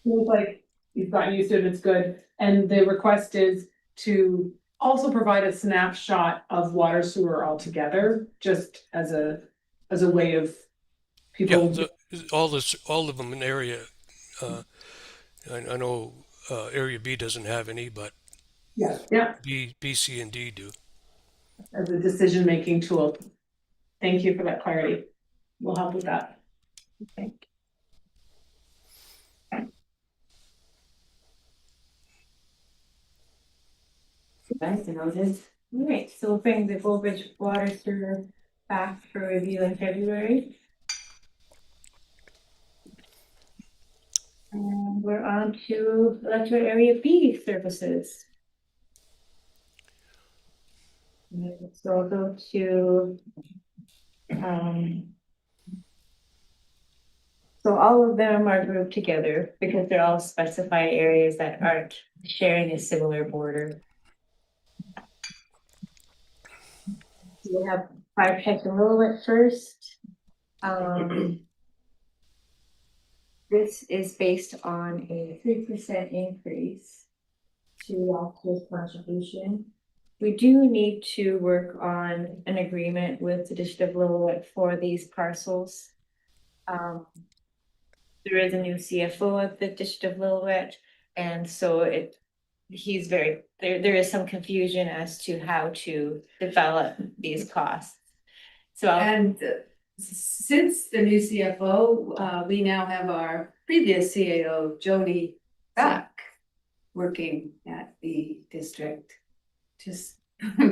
seems like you've gotten used to it, it's good. And the request is to also provide a snapshot of water sewer altogether, just as a way of people. Yeah, all of them in area. I know Area B doesn't have any, but Yeah, B, C, and D do. as a decision-making tool. Thank you for that clarity. We'll help with that. Okay. Nice, noted. All right, so we'll bring the Goldbridge water sewer back for review in February. And we're on to Electoral Area B services. So I'll go to, so all of them are grouped together because they're all specified areas that aren't sharing a similar border. So we have fire protection Lillooet first. This is based on a 3% increase to last year's contribution. We do need to work on an agreement with the District of Lillooet for these parcels. There is a new CFO at the District of Lillooet, and so there is some confusion as to how to develop these costs. So And since the new CFO, we now have our previous CAO, Jody, back working at the district. Just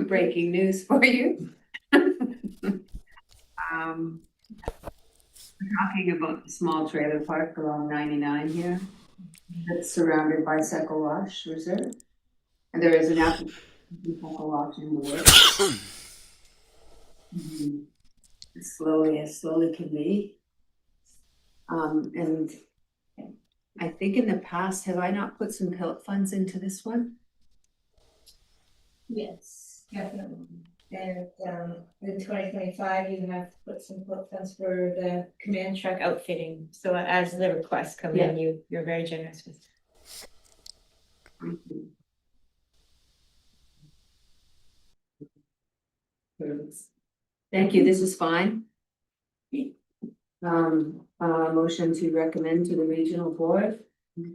breaking news for you. We're talking about the small trailer park along 99 here. That's surrounded by Seco Wash Reserve. And there is an application Seco Wash in the works. As slowly can be. And I think in the past, have I not put some PILT funds into this one? yes, definitely. And in 2025, you have to put some funds for the command truck outfitting. So as the requests come in, you're very generous with. Thank you, this is fine. Motion to recommend to the regional board.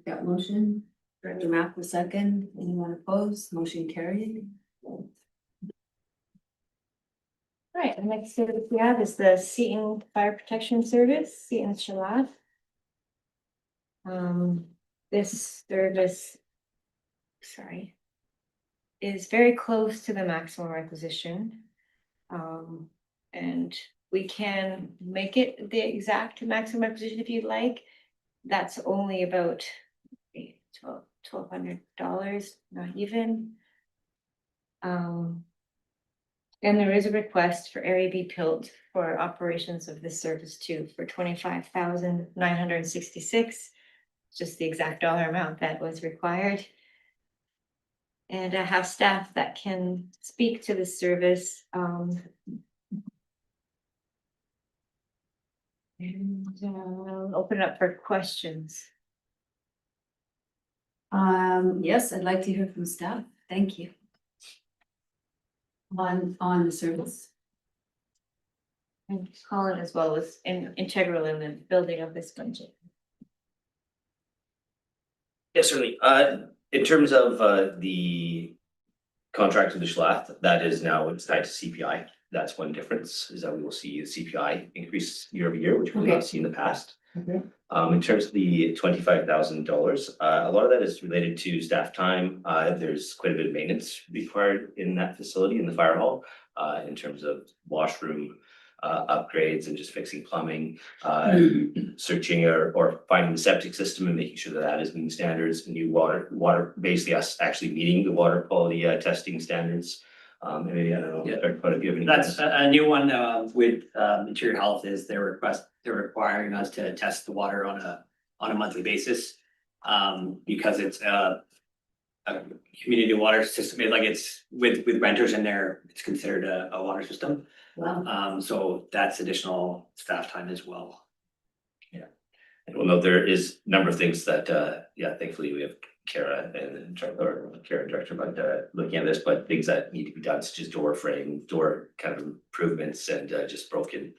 That motion, Director Mack was second. Anyone opposed? Motion carried. Right, the next service we have is the Seton Fire Protection Service, Seton Shalat. This service, is very close to the maximum requisition. And we can make it the exact maximum requisition if you'd like. That's only about $1,200, not even. And there is a request for Area B PILT for operations of this service too, for 25,966. Just the exact dollar amount that was required. And I have staff that can speak to the service. And I'll open it up for questions. Yes, I'd like to hear from staff. Thank you. On the service. And Colin as well was integral in the building of this budget. Yes, certainly. In terms of the contract with the Schlacht, that is now it's tied to CPI. That's one difference, is that we will see the CPI increase year over year, which we've Okay. not seen in the past. Okay. In terms of the $25,000, a lot of that is related to staff time. There's quite a bit of maintenance required in that facility in the fire hall, in terms of washroom upgrades and just fixing plumbing, searching or finding the septic system and making sure that that is meeting standards, new water, basically us actually meeting the water quality testing standards. And maybe, I don't know, but if you have any. That's a new one with Interior Health is they're requiring us to test the water on a monthly basis. Because it's a community water system, like it's with renters in there, it's considered a water system. Wow. So that's additional staff time as well. Yeah. And we'll note there is a number of things that, thankfully we have Kara and director, but looking at this, but things that need to be done, such as door frame, door kind of improvements and just broken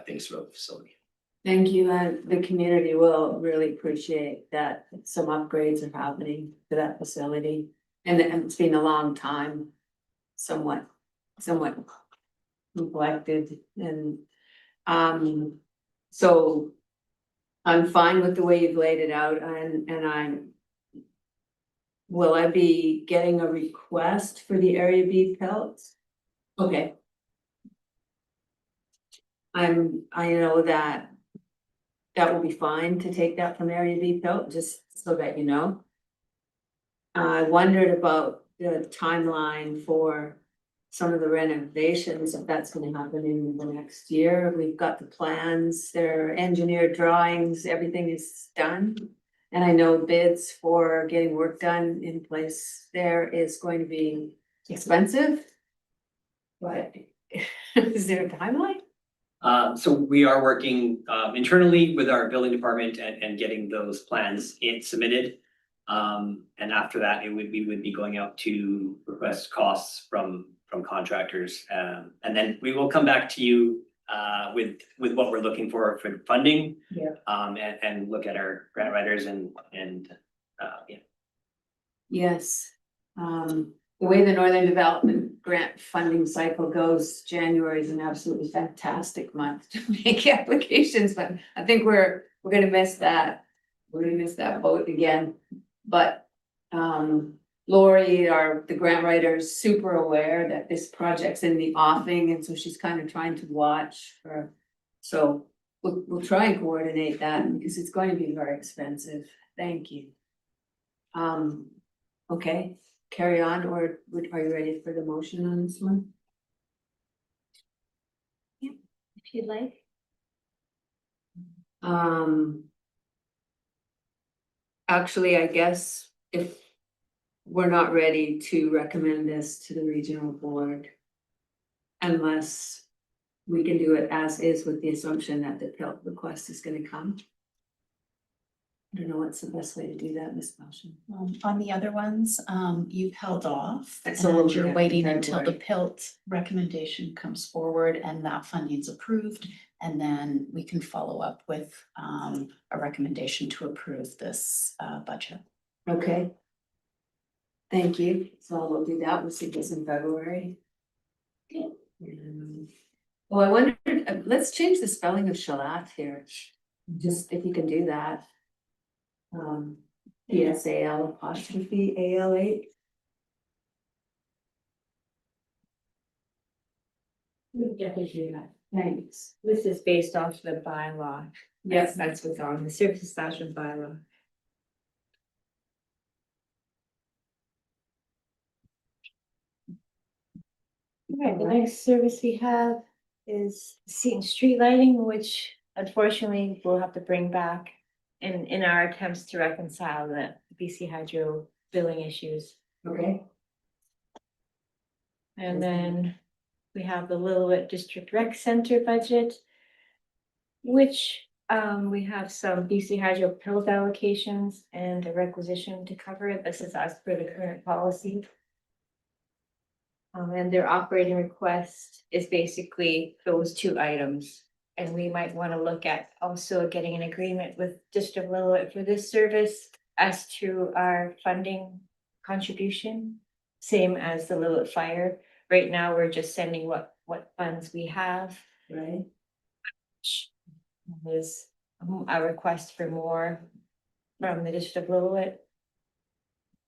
things throughout the facility. Thank you, and the community will really appreciate that some upgrades are happening to that facility. And it's been a long time, somewhat neglected and, so I'm fine with the way you've laid it out and will I be getting a request for the Area B pelts? Okay. I know that will be fine to take that from Area B pelt, just so that you know. I wondered about the timeline for some of the renovations, if that's gonna happen in the next year. We've got the plans, their engineered drawings, everything is done. And I know bids for getting work done in place there is going to be expensive. But is there a timeline? So we are working internally with our building department and getting those plans submitted. And after that, we would be going out to request costs from contractors. And then we will come back to you with what we're looking for funding. Yeah. And look at our grant writers and yeah. Yes, the way the Northern Development Grant funding cycle goes, January is an absolutely fantastic month to make applications, but I think we're gonna miss that. We're gonna miss that boat again, but Lori, the grant writer, is super aware that this project's in the offing, and so she's kind of trying to watch for. So we'll try and coordinate that because it's going to be very expensive. Thank you. Okay, carry on, or are you ready for the motion on this one? Yeah, if you'd like. Actually, I guess if we're not ready to recommend this to the regional board, unless we can do it as is with the assumption that the PILT request is gonna come. I don't know what's the best way to do that, Ms. Boston. On the other ones, you've held off So we'll and do you're that in waiting until the February. PILT recommendation comes forward and that funding's approved. And then we can follow up with a recommendation to approve this budget. Okay. Thank you. So we'll do that. We'll see this in February. Well, I wondered, let's change the spelling of Shalat here. Just if you can do that. PSAL apostrophe ALA. Yeah, thanks. This is based off the bylaw. Yes. That's what's on the service establishment bylaw. Alright, the next service we have is Seton Street Lighting, which unfortunately we'll have to bring back in our attempts to reconcile the BC Hydro billing issues. Okay, And then we have the Lillooet District Rec Center budget, which we have some BC Hydro pills allocations and a requisition to cover. This is as per the current policy. And their operating request is basically those two items. And we might want to look at also getting an agreement with District of Lillooet for this service as to our funding contribution, same as the Lillooet Fire. Right now, we're just sending what funds we have. right, There's a request for more from the District of Lillooet.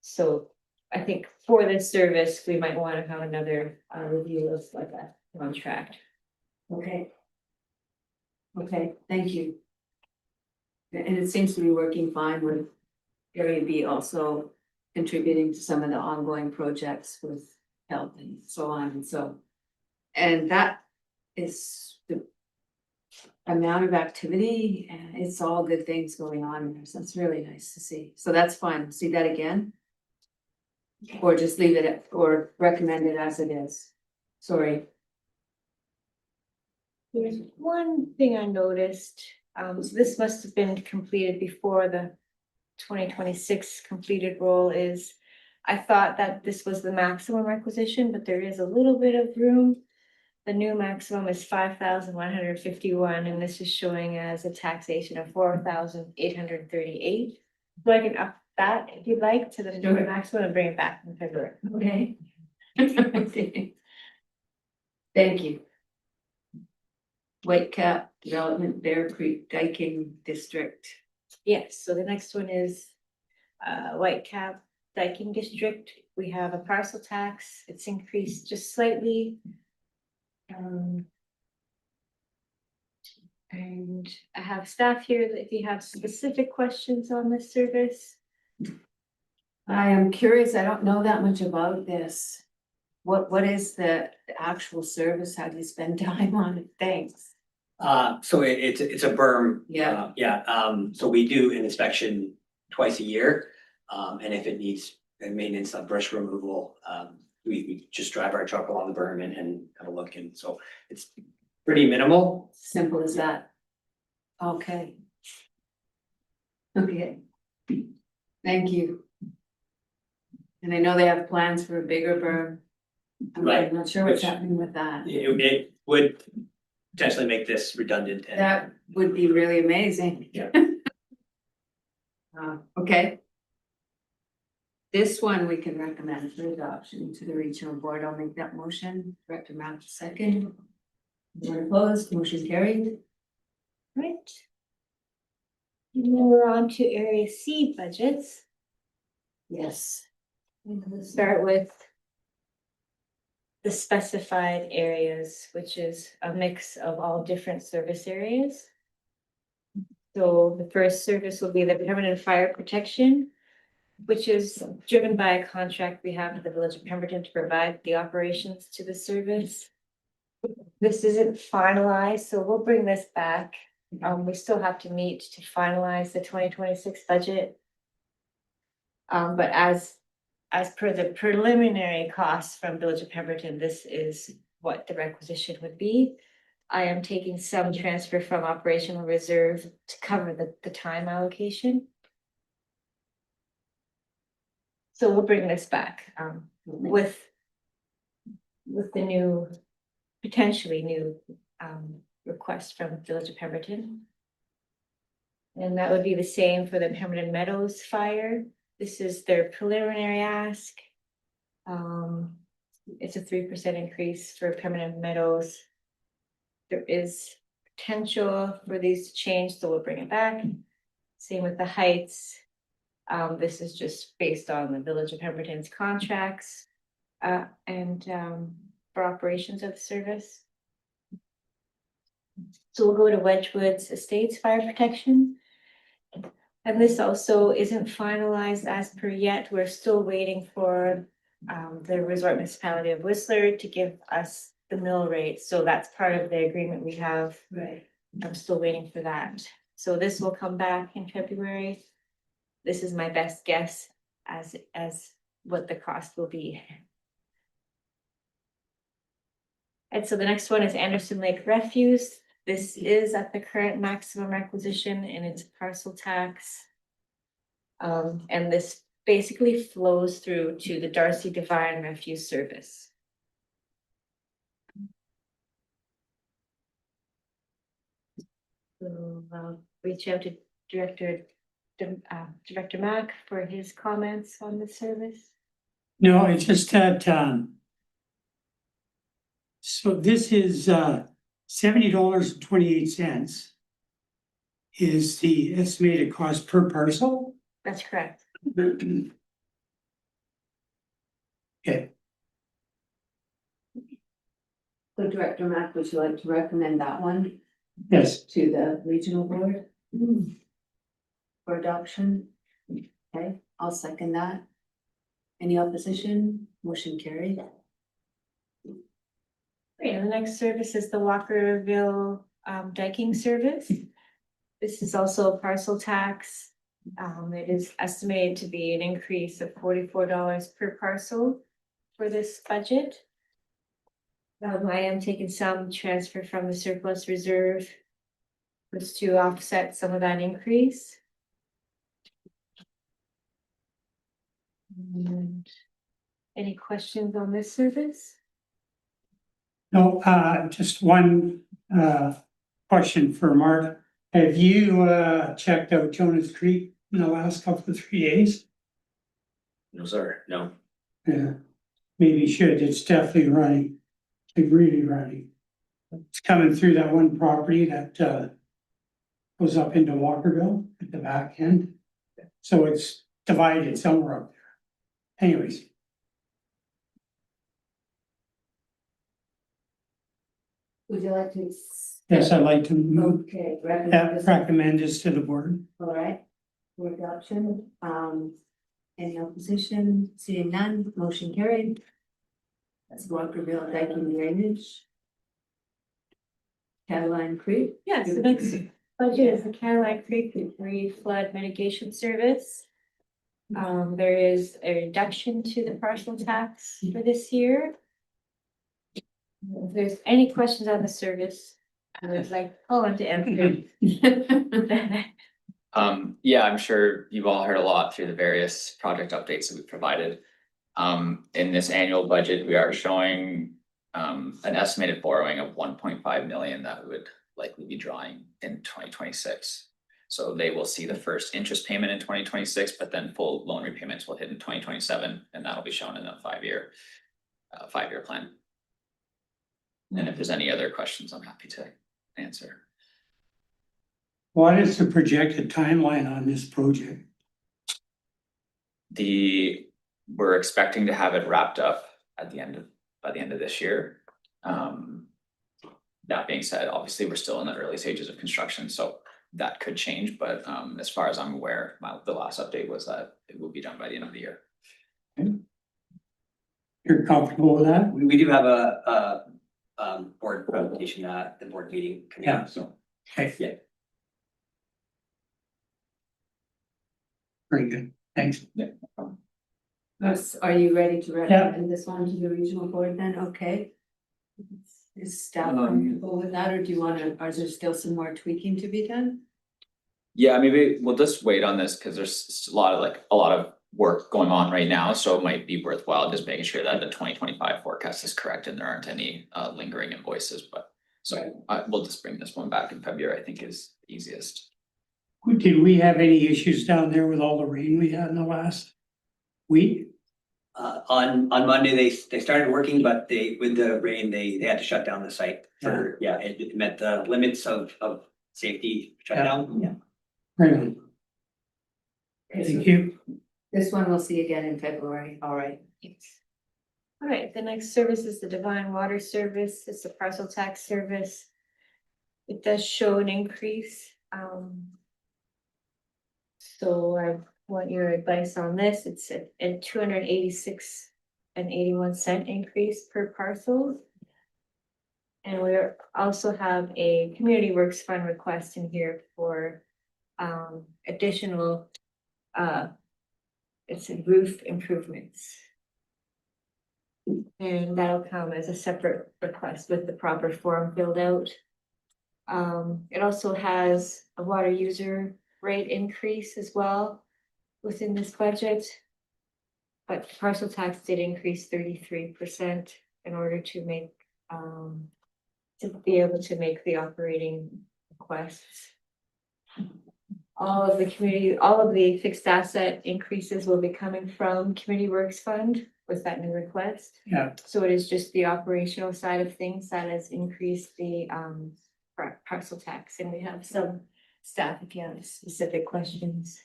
So I think for this service, we might want to have another review of like a contract. okay. Okay, thank you. And it seems to be working fine with Area B also contributing to some of the ongoing projects with health and so on and so. And that is the amount of activity, and it's all good things going on there, so it's really nice to see. So that's fine, see that again? Or just leave it at, or recommend it as it is. Sorry. There's one thing I noticed, so this must have been completed before the 2026 completed roll is. I thought that this was the maximum requisition, but there is a little bit of room. The new maximum is 5,151, and this is showing as a taxation of 4,838. So I can up that if you'd like to the new maximum and bring it back in February. Okay. Thank you. Whitecap Development Bear Creek Diking District. Yes, so the next one is Whitecap Diking District. We have a parcel tax. It's increased just slightly. And I have staff here that if you have specific questions on this service. I am curious, I don't know that much about this. What is the actual service? How do you spend time on it? Thanks. So it's a berm. Yeah. So we do an inspection twice a year. And if it needs maintenance on brush removal, we just drive our truck along the berm and have a look, and so it's pretty minimal. Simple as that. Okay. Okay. Thank you. And I know they have plans for a bigger berm. Right. I'm not sure what's Which- happening with that. It would potentially make this redundant and. That would be really amazing. Yeah. Okay. This one we can recommend for adoption to the regional board. I'll make that motion. Director Mapp second. Board opposed, motion carried. Right. And then we're on to Area C budgets. Yes. And we'll start with the specified areas, which is a mix of all different service areas. So the first service will be the permanent fire protection, which is driven by a contract we have with the Village of Pemberton to provide the operations to the service. This isn't finalized, so we'll bring this back. We still have to meet to finalize the 2026 budget. But as per the preliminary costs from Village of Pemberton, this is what the requisition would be. I am taking some transfer from operational reserve to cover the time allocation. So we'll bring this back with the new, potentially new request from Village of Pemberton. And that would be the same for the Pemberton Meadows Fire. This is their preliminary ask. It's a 3% increase for Pemberton Meadows. There is potential for these to change, so we'll bring it back. Same with the Heights. This is just based on the Village of Pemberton's contracts and for operations of the service. So we'll go to Wedgwood's Estates Fire Protection. And this also isn't finalized as per yet. We're still waiting for the resort municipality of Whistler to give us the mill rate. So that's part of the agreement we have. Right. I'm still waiting for that. So this will come back in February. This is my best guess as what the cost will be. And so the next one is Anderson Lake Refuse. This is at the current maximum requisition and it's parcel tax. And this basically flows through to the Darcy Divine Refuse Service. So I'll reach out to Director Mack for his comments on the service. No, it's just that, so this is, $70.28 is the estimated cost per parcel. That's correct. Okay, So Director Mack, would you like to recommend that one yes, to the regional board? For adoption? Okay, I'll second that. Any opposition? Motion carried. Okay, and the next service is the Walkerville diking service. This is also a parcel tax. It is estimated to be an increase of $44 per parcel for this budget. I am taking some transfer from the surplus reserve just to offset some of that increase. And any questions on this service? no, just one, question for Mark. Have you, checked out Jonas Creek in the last couple of 3 days? No, sir, no. Yeah, maybe you should, it's definitely running, like really running. It's coming through that one property that, goes up into Walkerville at the back end. So it's divided somewhere up there. Anyways, Would you like to? yes, I'd like to move, Okay, recommend this, recommend this to the board. all right, for adoption, any opposition, seeing none, motion carried. That's Walkerville Dyking Drainage. Caroline Creek. Yes, the next budget is the Cadillac Creek Flood Mitigation Service. There is a reduction to the partial tax for this year. If there's any questions on the service, I would like, to answer. Yeah, I'm sure you've all heard a lot through the various project updates that we've provided. In this annual budget, we are showing an estimated borrowing of 1.5 million that we would likely be drawing in 2026. So they will see the first interest payment in 2026, but then full loan repayments will hit in 2027, and that'll be shown in a five-year plan. And if there's any other questions, I'm happy to answer. What is the projected timeline on this project? We're expecting to have it wrapped up by the end of this year. That being said, obviously, we're still in the early stages of construction, so that could change, but as far as I'm aware, the last update was that it will be done by the end of the year. You're comfortable with that? We do have a board presentation at the board meeting coming up, so. Okay. Yeah. Very good, thanks. Yeah, no problem. Yes, are you ready to recommend this one to the regional board then? Okay. Is staff comfortable with that, or do you wanna, or is there still some more tweaking to be done? Yeah, maybe we'll just wait on this because there's a lot of work going on right now, so it might be worthwhile just making sure that the 2025 forecast is correct and there aren't any lingering invoices, but so we'll just bring this one back in February, I think is easiest. Did we have any issues down there with all the rain we had in the last week? On Monday, they started working, but with the rain, they had to shut down the site for, it met the limits of safety shutdown, yeah. Right on. Thank you. This one we'll see again in February, all right. All right, the next service is the Divine Water Service. It's a parcel tax service. It does show an increase. So I want your advice on this. It's at $286 an 81 cent increase per parcel. And we also have a Community Works Fund request in here for additional it's roof improvements. And that'll come as a separate request with the proper form filled out. It also has a water user rate increase as well within this budget. But parcel tax did increase 33% in order to make, to be able to make the operating requests. All of the fixed asset increases will be coming from Community Works Fund with that new request. Yeah. So it is just the operational side of things that has increased the parcel tax, and we have some staff if you have specific questions.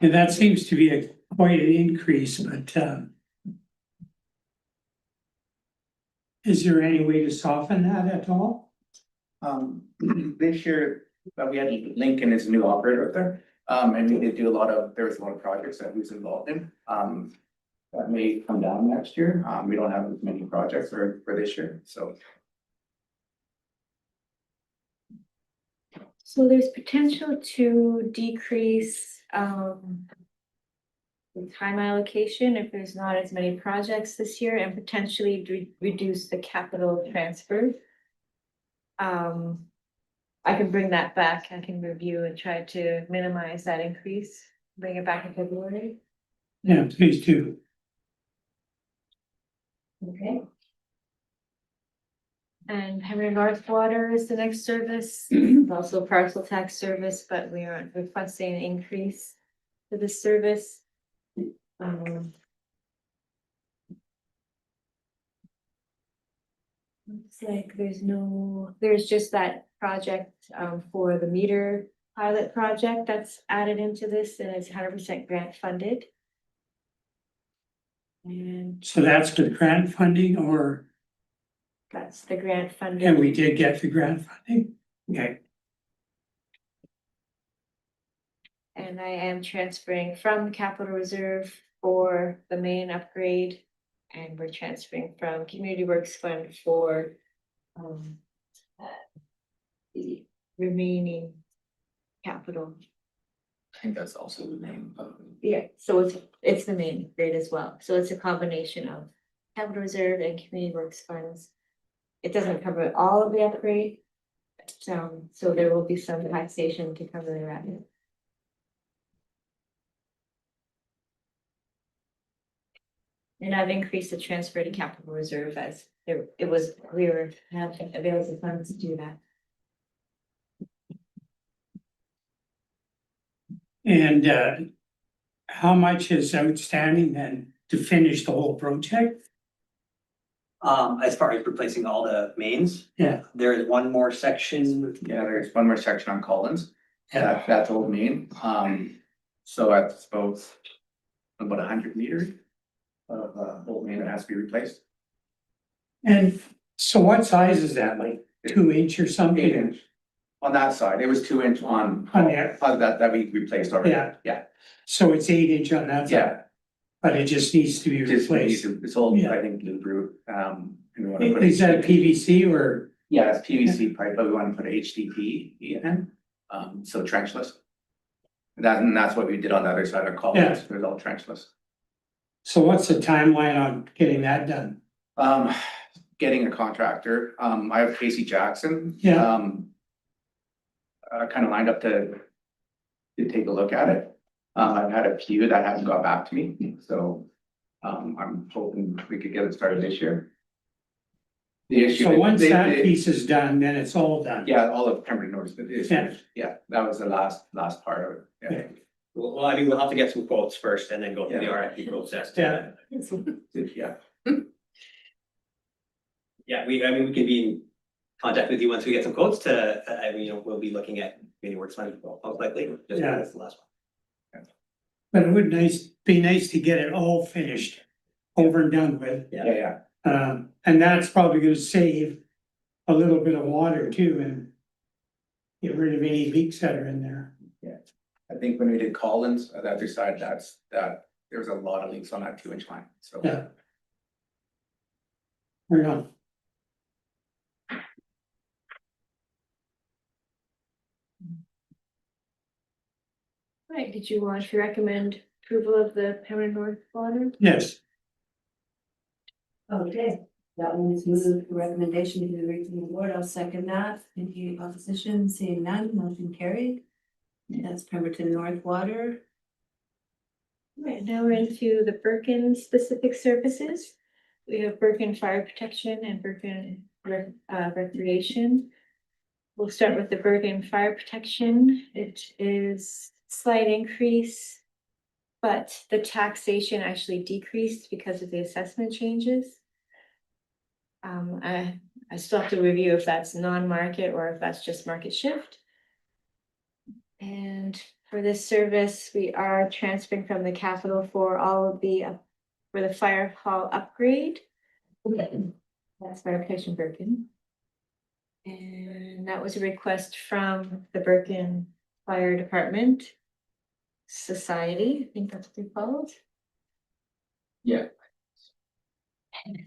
And that seems to be quite an increase, but is there any way to soften that at all? This year, we had Lincoln as a new operator up there. And we did do there was a lot of projects that he was involved in. That may come down next year. We don't have as many projects for this year, so. So there's potential to decrease the time allocation if there's not as many projects this year, and potentially reduce the capital transfer. I can bring that back. I can review and try to minimize that increase, bring it back in February. Yeah, please do. Okay. And Henry North Water is the next service, it's also a parcel tax service, but we are requesting an increase for this service. Looks like there's just that project for the meter pilot project that's added into this, and it's 100% grant funded. And So that's with grant funding, or, that's the grant funded. and we did get the grant funding? Okay. And I am transferring from capital reserve for the main upgrade. And we're transferring from Community Works Fund for the remaining capital. I think that's also the name of. Yeah, so it's the main upgrade as well. So it's a combination of capital reserve and Community Works funds. It doesn't cover all of the upgrade. So there will be some taxation to cover the revenue. And I've increased the transfer to capital reserve as we were having available funds to do that. And how much is outstanding then to finish the whole project? As far as replacing all the mains, Yeah. there is one more section. Yeah, there's one more section on Collins. Yeah. That's Old Main. So that's about 100 meters of Old Main that has to be replaced. And so what size is that, like 2-inch or something? 8-inch. On that side, it was 2-inch on there. that we replaced already. Yeah. Yeah. So it's 8-inch on that side? Yeah. But it just needs to be replaced. It's old, Yeah. I think, blue brew. And we want to put Is that PVC or? Yeah, it's PVC pipe, but we want to put HDPE in, so trenchless. And that's what we did on the other side of Collins. It was all trenchless. So what's the timeline on getting that done? Getting a contractor. I have Casey Jackson. Yeah. Kind of lined up to take a look at it. I've had a few that haven't got back to me, so I'm hoping we could get it started this year. The issue. So once that piece is done, then it's all done? Yeah, all of Pembroke North is Yeah. finished. Yeah, that was the last part of it. Yeah. Well, I mean, we'll have to get some quotes first and then go through the RFP process. Yeah. Yeah. Yeah, we can be in contact with you once we get some quotes we'll be looking at Community Works Fund most likely, just Yeah. that's the last one. But it would be nice to get it all finished, over and done with. Yeah. And that's probably gonna save a little bit of water too, and get rid of any leaks that are in there. Yeah, I think when we did Collins, the other side, that there was a lot of leaks on that 2-inch line, so. Yeah. Right on. Right, did you want to recommend approval of the Pembina North water? Yes, Okay, that one is moved for recommendation to the regional board. I'll second that. Any opposition? Seeing none, motion carried. That's Pemberton North Water. Right, now we're into the Birkin specific services. We have Birkin Fire Protection and Birkin Recreation. We'll start with the Birkin Fire Protection. It is slight increase, but the taxation actually decreased because of the assessment changes. I still have to review if that's non-market or if that's just market shift. And for this service, we are transferring from the capital for all of the, for the fire hall upgrade. That's Fire Protection Birkin. And that was a request from the Birkin Fire Department Society, I think that's what they're called. Yeah.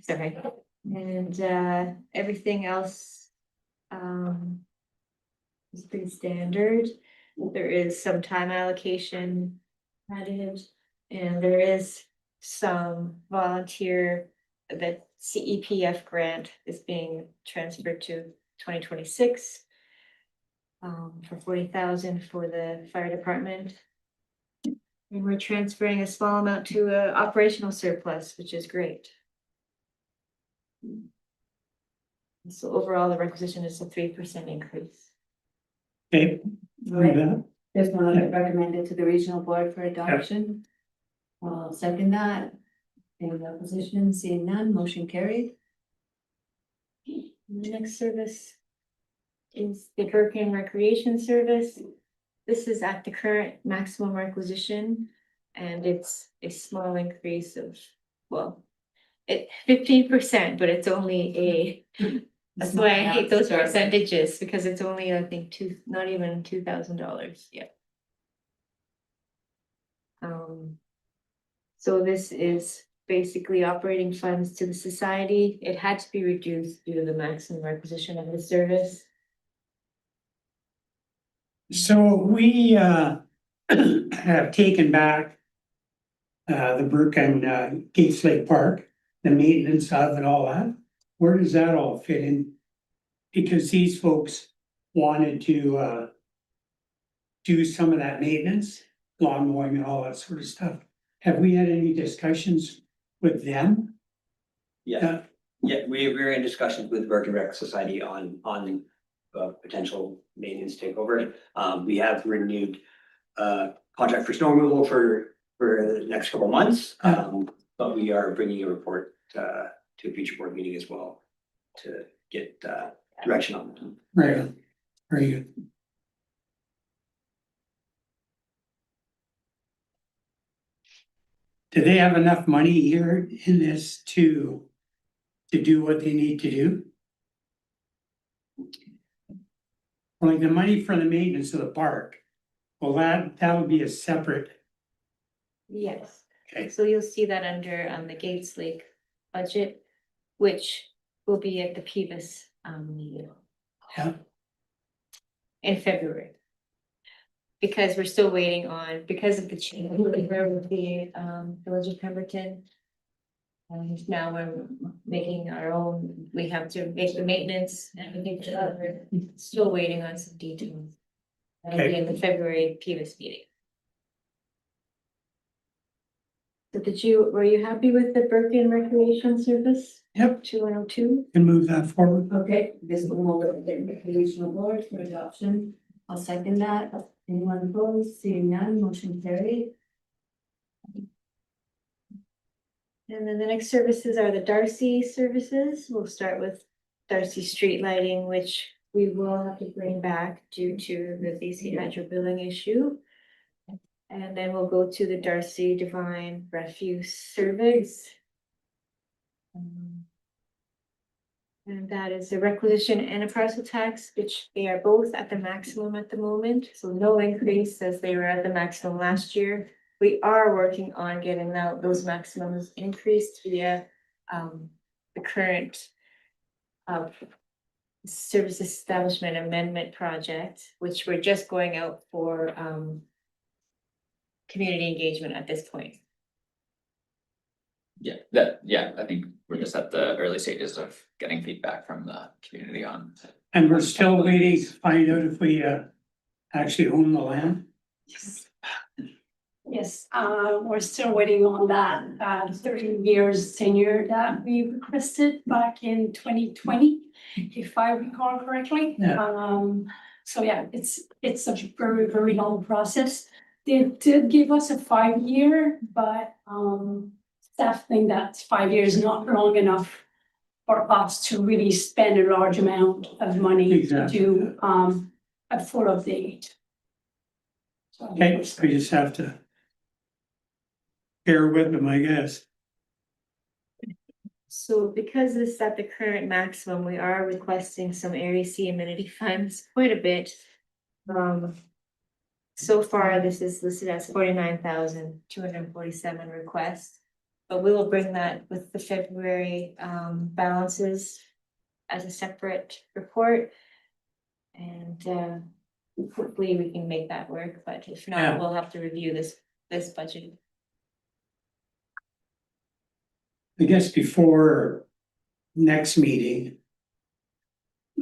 Sorry. And everything else is pretty standard. There is some time allocation added, and there is some volunteer, the CEPF grant is being transferred to 2026 for 40,000 for the fire department. And we're transferring a small amount to a operational surplus, which is great. So overall, the requisition is a 3% increase. okay. Right. That. There's one other recommended to the regional board for adoption. I'll second that. Any opposition? Seeing none, motion carried. The next service is the Birkin Recreation Service. This is at the current maximum requisition, and it's a small increase of, well, 15%, but it's only that's why I hate those percentages, because it's only, I think, not even $2,000 yet. So this is basically operating funds to the society. It had to be reduced due to the maximum requisition of the service. So we have taken back the Birkin Gates Lake Park, the maintenance of and all that. Where does that all fit in? Because these folks wanted to do some of that maintenance, lawn mowing and all that sort of stuff. Have we had any discussions with them? Yeah, we're in discussions with Birkin Rec Society on potential maintenance takeover. We have renewed contract for snow removal for the next couple of months. But we are bringing a report to a future board meeting as well to get direction on them. Right, very good. Do they have enough money here in this to do what they need to do? Like the money for the maintenance of the park, well, that would be a separate. Yes. Okay. So you'll see that under the Gates Lake budget, which will be at the PBIS meeting. Yeah. In February. Because we're still waiting on, because of the change with the Village of Pemberton. And now we're making our own, we have to make the maintenance and everything, we're still waiting on some details. That'll be in the February PBIS meeting. So were you happy with the Birkin Recreation Service? Yep. 2102? Can move that forward. Okay, this will move to the recreational board for adoption. I'll second that. Anyone opposed? Seeing none, motion carried. And then the next services are the Darcy services. We'll start with Darcy street lighting, which we will have to bring back due to the BC Hydro billing issue. And then we'll go to the Darcy Divine Refuse Service. And that is a requisition and a parcel tax, which they are both at the maximum at the moment. So no increase as they were at the maximum last year. We are working on getting those maximums increased via the current service establishment amendment project, which we're just going out for community engagement at this point. Yeah, I think we're just at the early stages of getting feedback from the community on. And we're still waiting to find out if we actually own the land. Yes, we're still waiting on that 30 years tenure that we requested back in 2020, if I recall correctly. Yeah. So yeah, it's a very, very long process. They did give us a 5-year, but staff think that 5 years is not long enough for us to really spend a large amount of money Exactly. to do a full update. Okay, we just have to bear with them, I guess. So because this is at the current maximum, we are requesting some Area C amenity funds, quite a bit. So far, this is listed as 49,247 requests. But we will bring that with the February balances as a separate report. And hopefully we can make that work, but if not, Yeah. we'll have to review this budget. I guess before next meeting,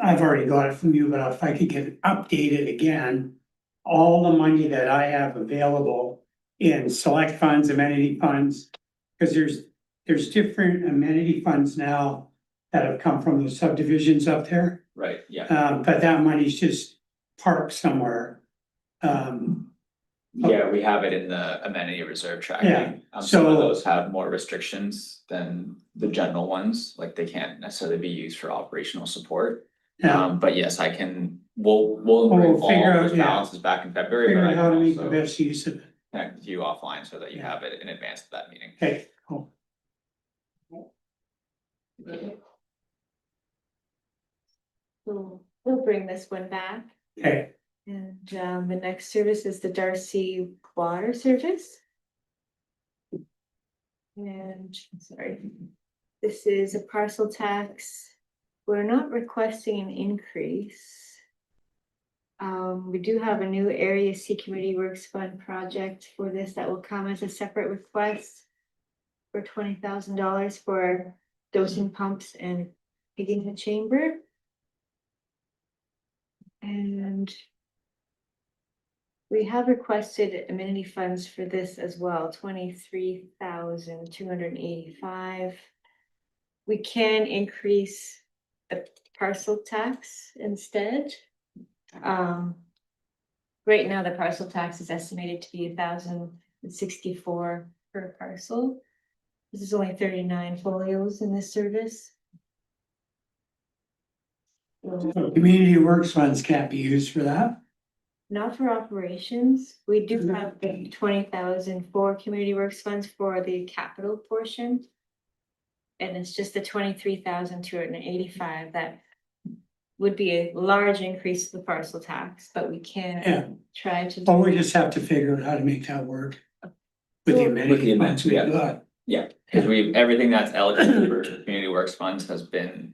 I've already got it from you, but if I could get it updated again, all the money that I have available in select funds, amenity funds, because there's different amenity funds now that have come from the subdivisions up there. Right, yeah. But that money's just parked somewhere. Yeah, we have it in the amenity reserve tracking. Yeah, Some of so- those have more restrictions than the general ones, like they can't necessarily be used for operational support. Yeah. But yes, we'll bring all figure out, those yeah. balances back in February, Figure but I out how to can make the also best use of it. connect with you offline so that you have it in advance of that meeting. Okay, cool. So we'll bring this one back. Okay, And the next service is the Darcy Water Service. And sorry, this is a parcel tax. We're not requesting an increase. We do have a new Area C Community Works Fund project for this that will come as a separate request for $20,000 for dosing pumps and heating the chamber. And we have requested amenity funds for this as well, 23,285. We can increase the parcel tax instead. Right now, the parcel tax is estimated to be 1,064 per parcel. This is only 39 folios in this service. So, community works funds can't be used for that. not for operations. We do have the 20,000 for community works funds for the capital portion. And it's just the 23,285 that would be a large increase to the parcel tax, but we Yeah. can try to. Well, we just have to figure out how to make that work. With the amenity funds we got. Yeah, because everything that's eligible for community works funds has been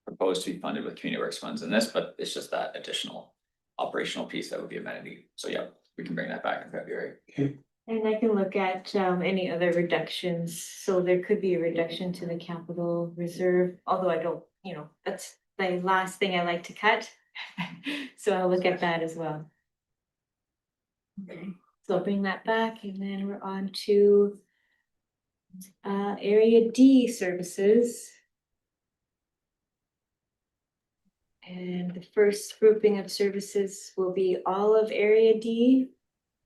proposed to be funded with community works funds in this, but it's just that additional operational piece that would be amenity. So yeah, we can bring that back in February. Okay. And I can look at any other reductions, so there could be a reduction to the capital reserve, although I don't, that's the last thing I like to cut. So I'll look at that as well. Okay, so I'll bring that back and then we're on to Area D services. And the first grouping of services will be all of Area D,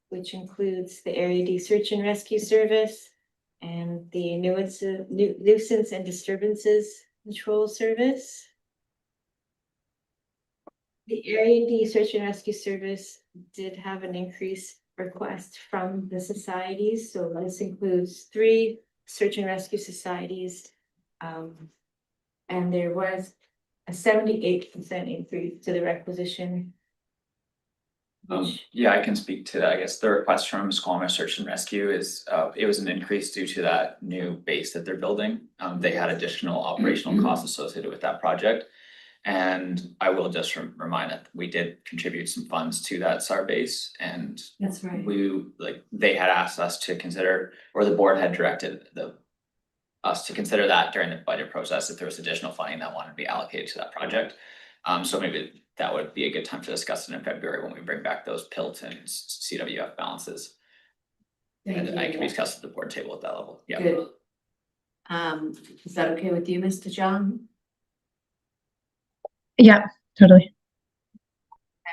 which includes the Area D Search and Rescue Service and the Nuisance and Disturbances Control Service. The Area D Search and Rescue Service did have an increase request from the societies, so this includes 3 search and rescue societies. And there was a 78% increase to the requisition Yeah, I can speak to that. I guess the request from Squamish Search and Rescue is, it was an increase due to that new base that they're building. They had additional operational costs associated with that project. And I will just remind that we did contribute some funds to that SAR base, and That's right. they had asked us to consider, or the board had directed us to consider that during the budget process if there was additional funding that wanted to be allocated to that project. So maybe that would be a good time to discuss it in February when we bring back those PILT and CWF balances. And I can discuss at the board table at that level. Yeah. Good. Is that okay with you, Mr. John? Yeah, totally.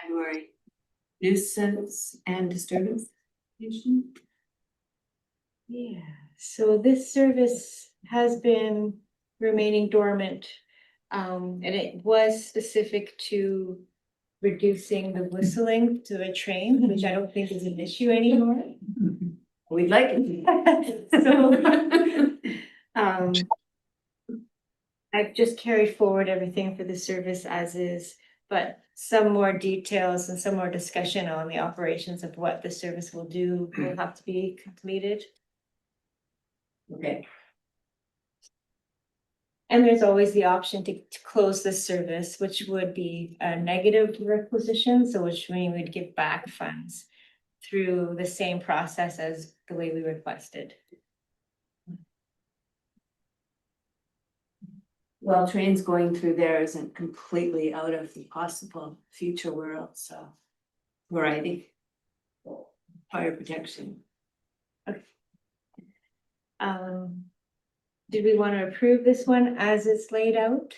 February. Nuisance and disturbance? Yeah, so this service has been remaining dormant. And it was specific to reducing the whistling to a train, which I don't think is an issue anymore. We'd like it. So, I've just carried forward everything for the service as is, but some more details and some more discussion on the operations of what the service will do will have to be completed. Okay. And there's always the option to close this service, which would be a negative requisition, so which means we'd give back funds through the same process as the way we requested. Well, trains going through there isn't completely out of the possible future world, so. Variety. Fire protection. Did we want to approve this one as it's laid out?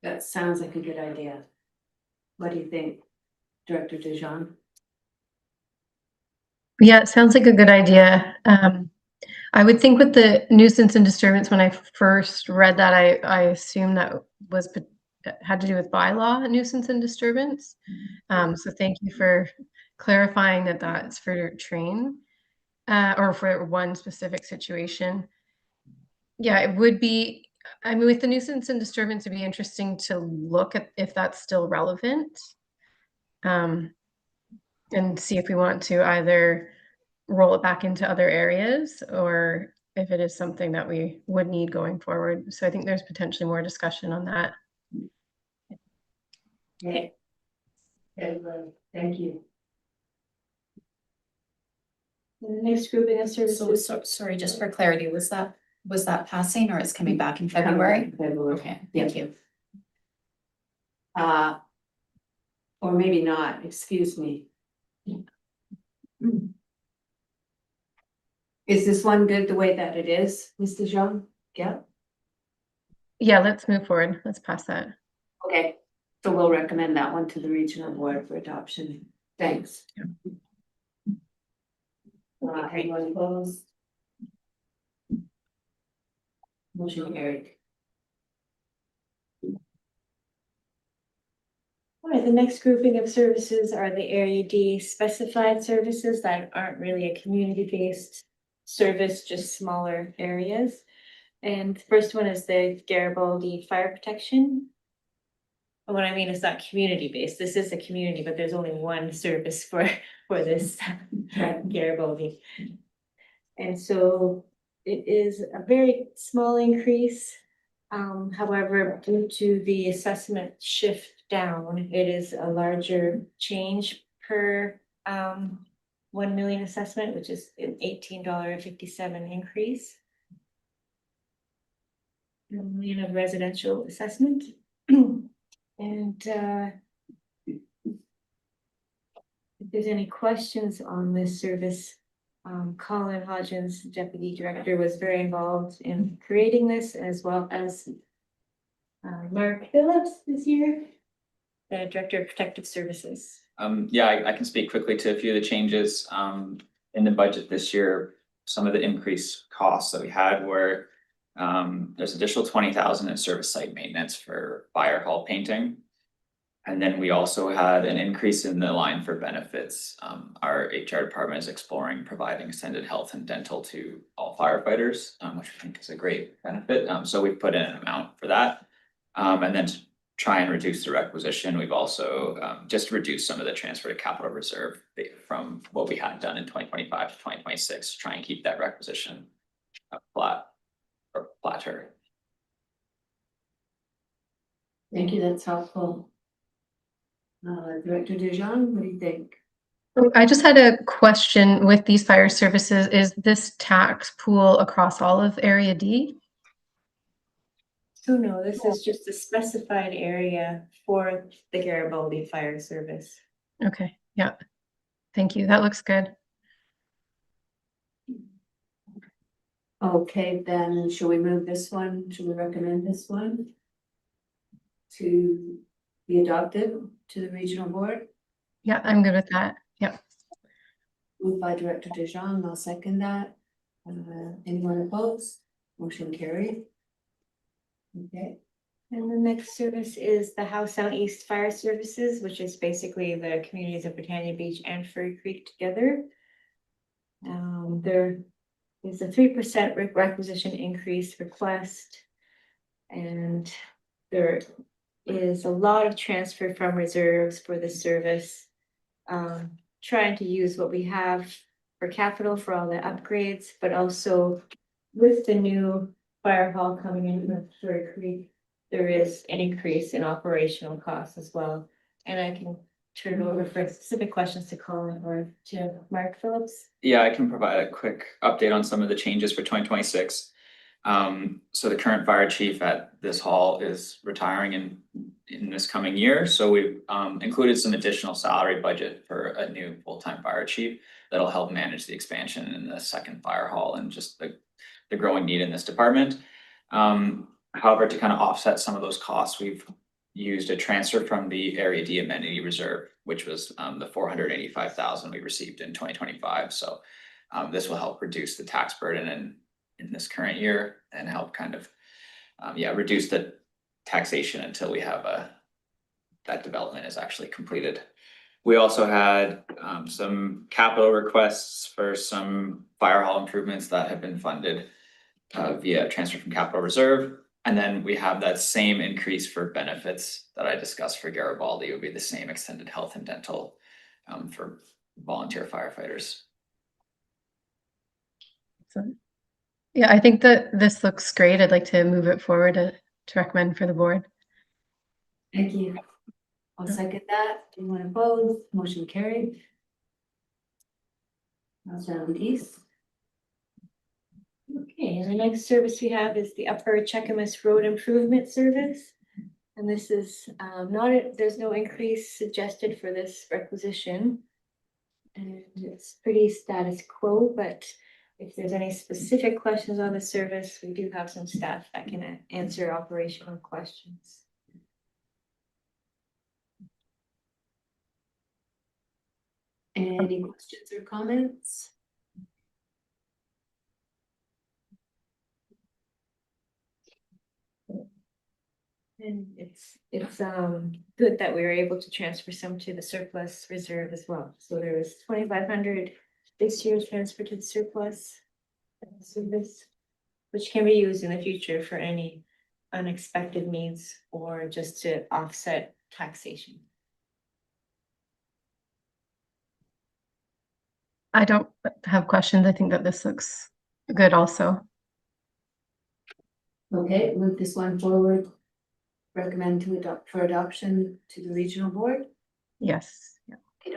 That sounds like a good idea. What do you think, Director Dijon? Yeah, it sounds like a good idea. I would think with the nuisance and disturbance, when I first read that, I assumed that had to do with bylaw nuisance and disturbance. So thank you for clarifying that that's for train or for one specific situation. Yeah, it would be, I mean, with the nuisance and disturbance, it'd be interesting to look at if that's still relevant. And see if we want to either roll it back into other areas or if it is something that we would need going forward. So I think there's potentially more discussion on that. Okay. Thank you. The next grouping of services. So sorry, just for clarity, was that passing or it's coming back in February? February. Okay, thank you. Or maybe not, excuse me. Is this one good the way that it is, Mr. Jean? Yeah. Yeah, let's move forward. Let's pass that. Okay, so we'll recommend that one to the regional board for adoption. Thanks. Anyone opposed? Motion carried. All right, the next grouping of services are the Area D specified services that aren't really a community-based service, just smaller areas. And the first one is the Garibaldi Fire Protection. And what I mean is not community-based. This is a community, but there's only one service for this Garibaldi. And so it is a very small increase. However, due to the assessment shift down, it is a larger change per 1 million assessment, which is an $18.57 increase. 1 million of residential assessment. And if there's any questions on this service, Colin Hodgins, Deputy Director, was very involved in creating this, as well as Mark Phillips this year, the Director of Protective Services. Yeah, I can speak quickly to a few of the changes in the budget this year. Some of the increased costs that we had were there's additional 20,000 in service site maintenance for fire hall painting. And then we also had an increase in the line for benefits. Our HR department is exploring providing extended health and dental to all firefighters, which I think is a great benefit. So we put in an amount for that. And then try and reduce the requisition. We've also just reduced some of the transfer to capital reserve from what we had done in 2025 to 2026, to try and keep that requisition flat or flatter. Thank you, that's helpful. Director Dijon, what do you think? I just had a question with these fire services. Is this tax pool across all of Area D? So no, this is just a specified area for the Garibaldi Fire Service. Okay, yeah. Thank you. That looks good. Okay, then shall we move this one? Should we recommend this one to be adopted to the regional board? Yeah, I'm good with that. Yeah. Moved by Director Dijon, I'll second that. Anyone opposed? Motion carried. Okay, And the next service is the Howe Sound East Fire Services, which is basically the communities of Britannia Beach and Furry Creek together. There is a 3% requisition increase request. And there is a lot of transfer from reserves for the service. Trying to use what we have for capital for all the upgrades, but also with the new fire hall coming in with Furry Creek, there is an increase in operational costs as well. And I can turn it over for specific questions to Colin or to Mark Phillips. Yeah, I can provide a quick update on some of the changes for 2026. So the current fire chief at this hall is retiring in this coming year. So we've included some additional salary budget for a new full-time fire chief that'll help manage the expansion in the second fire hall and just the growing need in this department. However, to kind of offset some of those costs, we've used a transfer from the Area D amenity reserve, which was the $485,000 we received in 2025. So this will help reduce the tax burden in this current year and help kind of reduce the taxation until we have that development is actually completed. We also had some capital requests for some fire hall improvements that have been funded via transfer from capital reserve. And then we have that same increase for benefits that I discussed for Garibaldi. It would be the same extended health and dental for volunteer firefighters. Excellent. Yeah, I think that this looks great. I'd like to move it forward to recommend for the board. thank you. I'll second that. Anyone opposed? Motion carried. Now Sound East. Okay, and the next service we have is the Upper Cheakamus Road Improvement Service. And this is there's no increase suggested for this requisition. And it's pretty status quo, but if there's any specific questions on the service, we do have some staff that can answer operational questions. Any questions or comments? And it's good that we were able to transfer some to the surplus reserve as well. So there was 2,500 this year transferred to the surplus service, which can be used in the future for any unexpected needs or just to offset taxation. I don't have questions. I think that this looks good also. Okay, move this one forward. Recommend to adopt for adoption to the regional board. Yes. Yeah. Okay,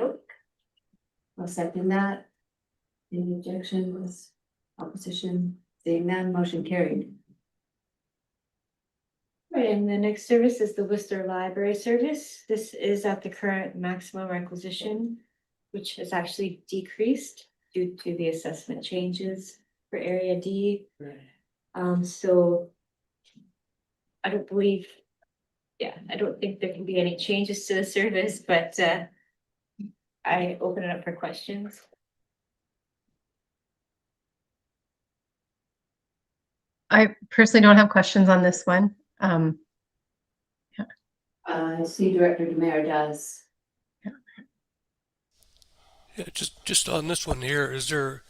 I'll second that. Any objections, opposition? Seeing none, motion carried. Right, and the next service is the Worcester Library Service. This is at the current maximum requisition, which has actually decreased due to the assessment changes for Area D. So I don't think there can be any changes to the service, but I open it up for questions. I personally don't have questions on this one. I see Director Demare does. Yeah, just on this one here, is there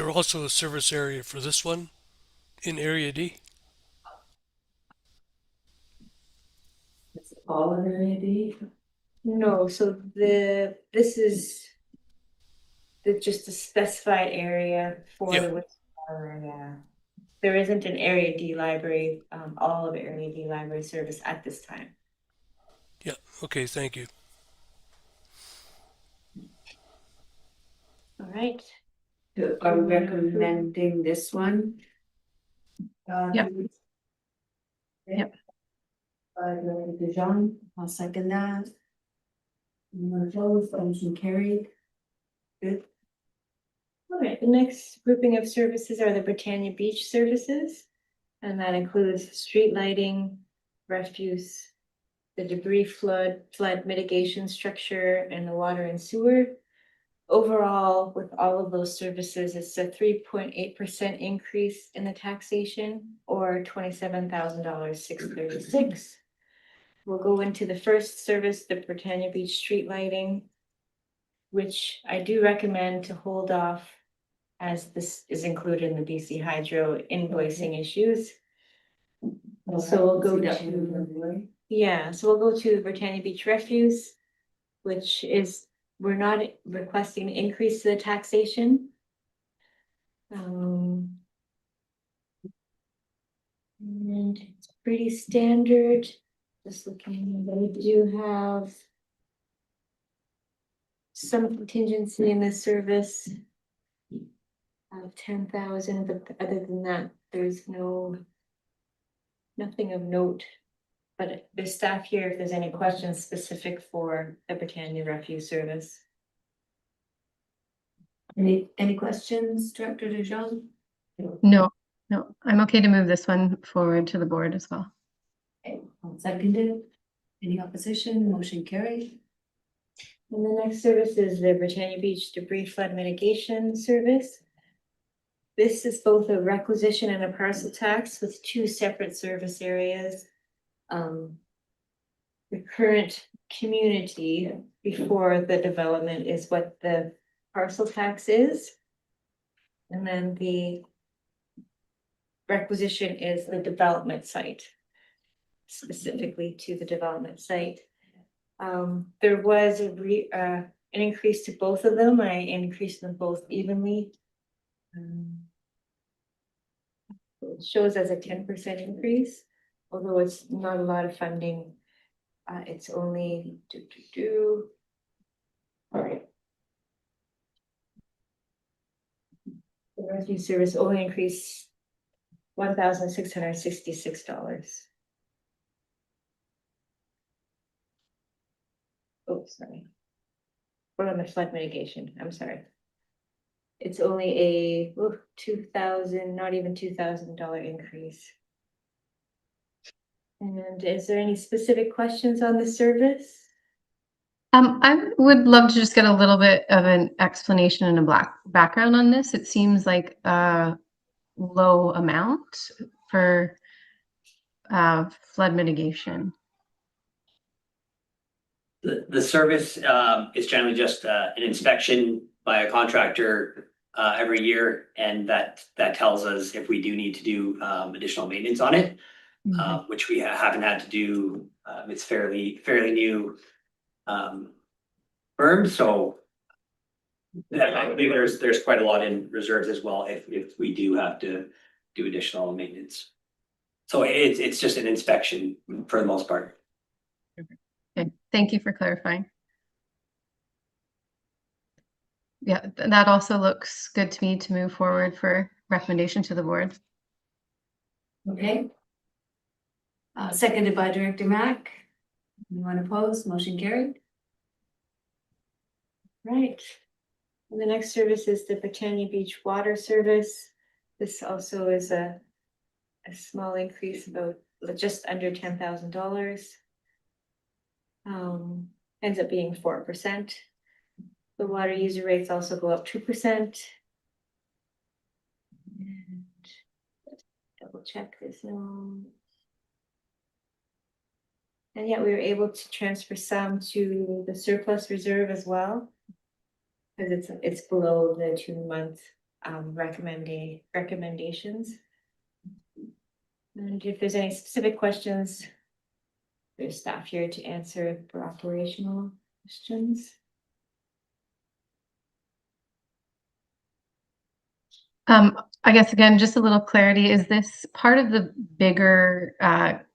also a service area for this one in Area D? all of area D? No, so this is just a specified area for Yeah. the wastewater area. There isn't an area D library, all of area D library service at this time. Yeah. Okay. Thank you. All right. Are we recommending this one? Yep. Yep. Director Dijon, I'll second that. Anyone opposed, motion carried. Good. All right, the next grouping of services are the Britannia Beach services. And that includes street lighting, refuse, the debris flood mitigation structure, and the water and sewer. Overall, with all of those services, it's a 3.8% increase in the taxation, or $27,636. We'll go into the first service, the Britannia Beach street lighting, which I do recommend to hold off, as this is included in the BC Hydro invoicing issues. So we'll go to, yeah, so we'll go to Britannia Beach Refuse, which is, we're not requesting an increase to the taxation. And it's pretty standard, just looking, we do have some contingency in this service of 10,000, but other than that, there's nothing of note. But the staff here, if there's any questions specific for the Britannia Refuse Service. Any questions, Director Dijon? No, I'm okay to move this one forward to the board as well. Okay, I'll second it. Any opposition, motion carried. And the next service is the Britannia Beach Debris Flood Mitigation Service. This is both a requisition and a parcel tax with two separate service areas. The current community before the development is what the parcel tax is. And then the requisition is the development site, specifically to the development site. There was an increase to both of them. I increased them both evenly. It shows as a 10% increase, although it's not a lot of funding. It's only all right. The refuse service only increased $1,666. Oh, sorry. We're on the flood mitigation. I'm sorry. It's only a $2,000, not even $2,000 increase. And is there any specific questions on the service? I would love to just get a little bit of an explanation and a background on this. It seems like a low amount for flood mitigation. The service is generally just an inspection by a contractor every year, and that tells us if we do need to do additional maintenance on it, which we haven't had to do. It's fairly new firm, so I believe there's quite a lot in reserves as well if we do have to do additional maintenance. So it's just an inspection for the most part. Okay, thank you for clarifying. Yeah, that also looks good to me to move forward for recommendation to the board. Okay. Seconded by Director Mack. Anyone opposed, motion carried. Right. And the next service is the Britannia Beach Water Service. This also is a small increase, about just under $10,000. Ends up being 4%. The water user rates also go up 2%. And double check this now. And yet we were able to transfer some to the surplus reserve as well. Because it's below the 2-month recommendations. And if there's any specific questions, there's staff here to answer for operational questions. I guess again, just a little clarity. Is this part of the bigger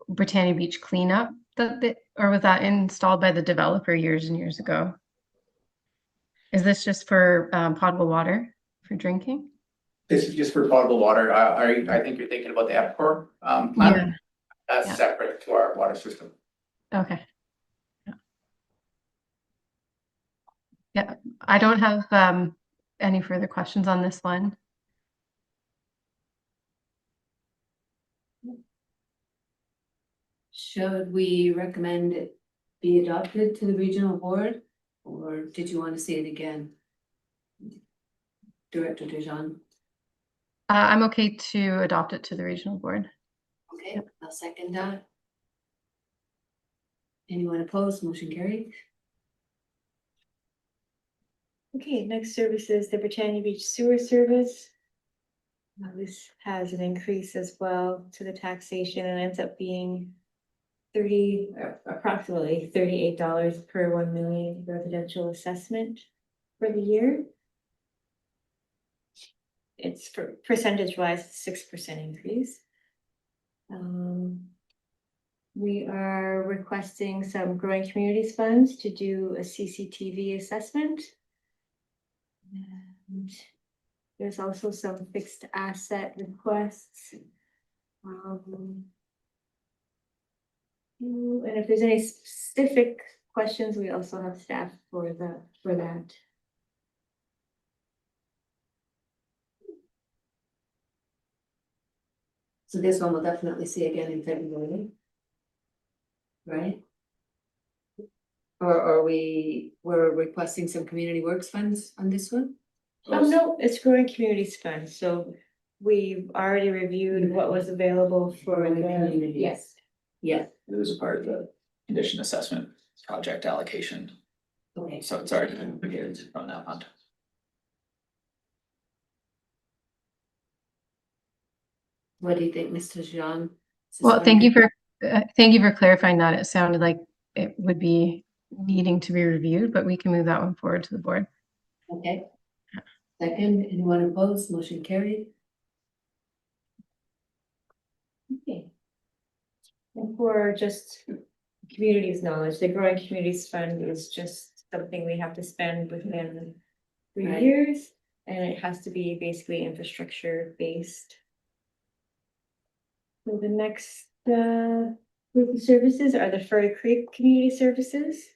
Britannia Beach cleanup or was that installed by the developer years and years ago? Is this just for potable water for drinking? This is just for potable water. I think you're thinking about the Epcor plant. That's Yeah. separate to our water system. Okay. Yeah, I don't have any further questions on this one. Should we recommend it be adopted to the regional board, or did you want to see it again? Director Dejean? I'm okay to adopt it to the regional board. Okay, I'll second that. Anyone opposed? Motion carried. Okay, next service is the Britannia Beach Sewer Service. Now, this has an increase as well to the taxation and ends up being approximately $38 per 1 million residential assessment for the year. It's for percentage wise, 6% increase. We are requesting some growing communities funds to do a CCTV assessment. And there's also some fixed asset requests. And if there's any specific questions, we also have staff for that. So this one we'll definitely see again in February. Right? Or we're requesting some community works funds on this one? No, it's growing communities fund, so we've already reviewed what was available for the communities. yes. Yeah, It was a part of the condition assessment project allocation, okay. so it's already been reviewed from that fund. What do you think, Mr. Jean? Well, thank you for clarifying that. It sounded like it would be needing to be reviewed, but we can move that one forward to the board. Okay. Second, anyone opposed? Motion carried. Okay. And for just communities knowledge, the growing communities fund is just something we have to spend within 3 Right. years, and it has to be basically infrastructure based. So the next group of services are the Furry Creek Community Services.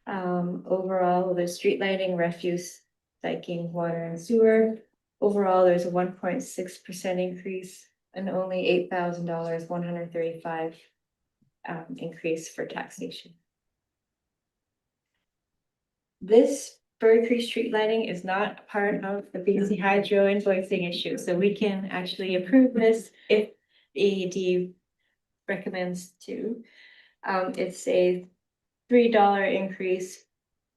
Overall, there's street lighting, refuse, biking, water and sewer. Overall, there's a 1.6% increase and only $8,000, 135 increase for taxation. This Furry Creek street lighting is not part of the BC Hydro invoicing issue, so we can actually approve this if AED recommends to. It's a $3 increase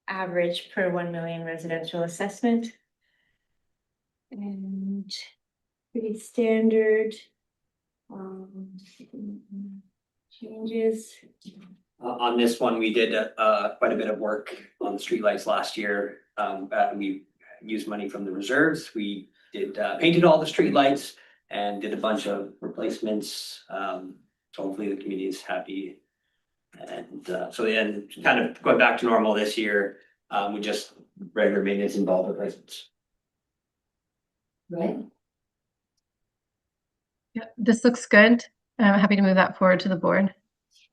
average per 1 million residential assessment. And pretty standard changes. On this one, we did quite a bit of work on the streetlights last year. We used money from the reserves. We did painted all the streetlights and did a bunch of replacements. So hopefully the community is happy. And so then kind of going back to normal this year, with just regular maintenance and bulb replacements. Right? Yeah, this looks good. I'm happy to move that forward to the board.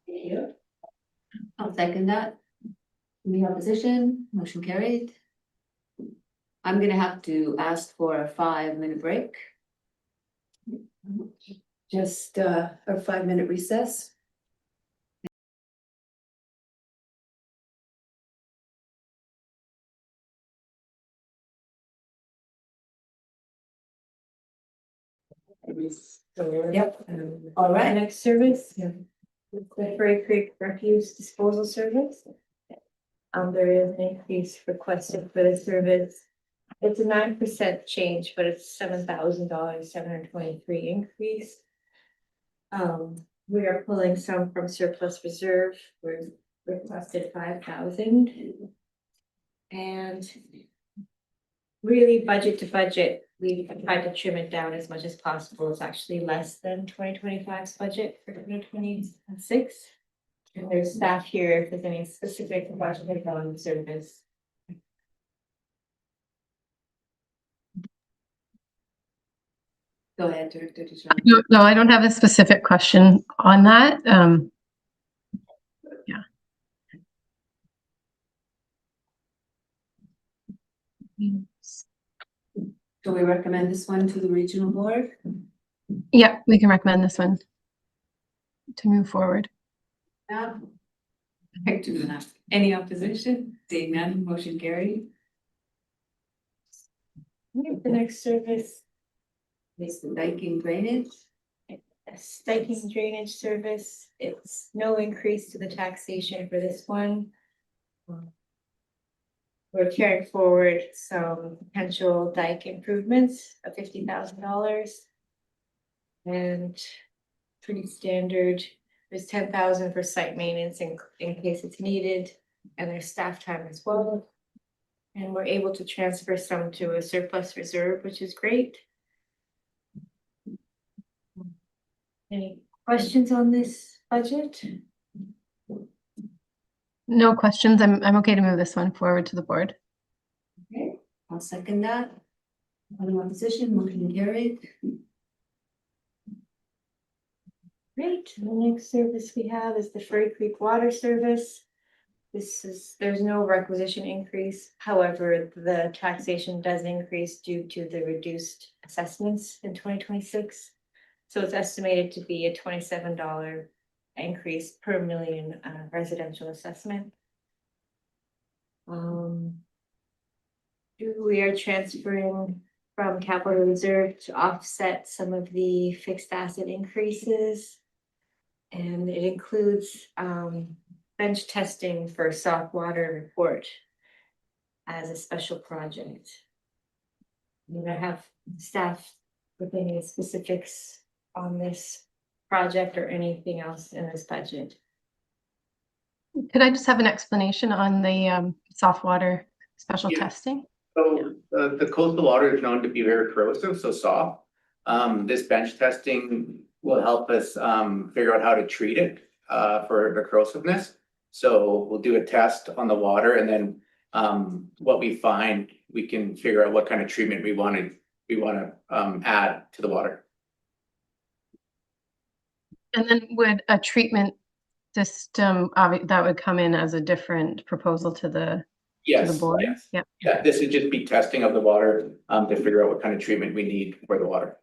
Thank you. I'll second that. Any opposition? Motion carried. I'm gonna have to ask for a 5-minute break. Just a 5-minute recess. Yep. All right. Next service. Yeah. The Furry Creek Refuse Disposal Service. There is an increase requested for the service. It's a 9% change, but it's $7,000, 723 increase. We are pulling some from surplus reserve, we're requested 5,000. And really budget to budget, we tried to trim it down as much as possible. It's actually less than 2025's budget for 2026. And there's staff here if there's any specific questions on service. Go ahead, Director DeShawn. No, I don't have a specific question on that. Yeah. Do we recommend this one to the regional board? Yeah, we can recommend this one to move forward. No. I do not. Any opposition? Seeing none, motion carried. The next service, Is the Viking drainage? Spiking drainage service, it's no increase to the taxation for this one. We're carrying forward some potential dike improvements of $50,000. And pretty standard, there's 10,000 for site maintenance in case it's needed, and there's staff time as well. And we're able to transfer some to a surplus reserve, which is great. Any questions on this budget? No questions. I'm okay to move this one forward to the board. Okay, I'll second that. Any opposition, motion carried. Great, the next service we have is the Furry Creek Water Service. There's no requisition increase, however, the taxation does increase due to the reduced assessments in 2026. So it's estimated to be a $27 increase per million residential assessment. We are transferring from capital reserve to offset some of the fixed asset increases. And it includes bench testing for soft water report as a special project. I have staff with any specifics on this project or anything else in this budget. Could I just have an explanation on the soft water special testing? So the coastal water is known to be very corrosive, so soft. This bench testing will help us figure out how to treat it for the corrosiveness. So we'll do a test on the water, and then what we find, we can figure out what kind of treatment we want to add to the water. And then would a treatment system that would come in as a different proposal to the Yes, board? yes. Yeah. Yeah, this would just be testing of the water to figure out what kind of treatment we need for the water.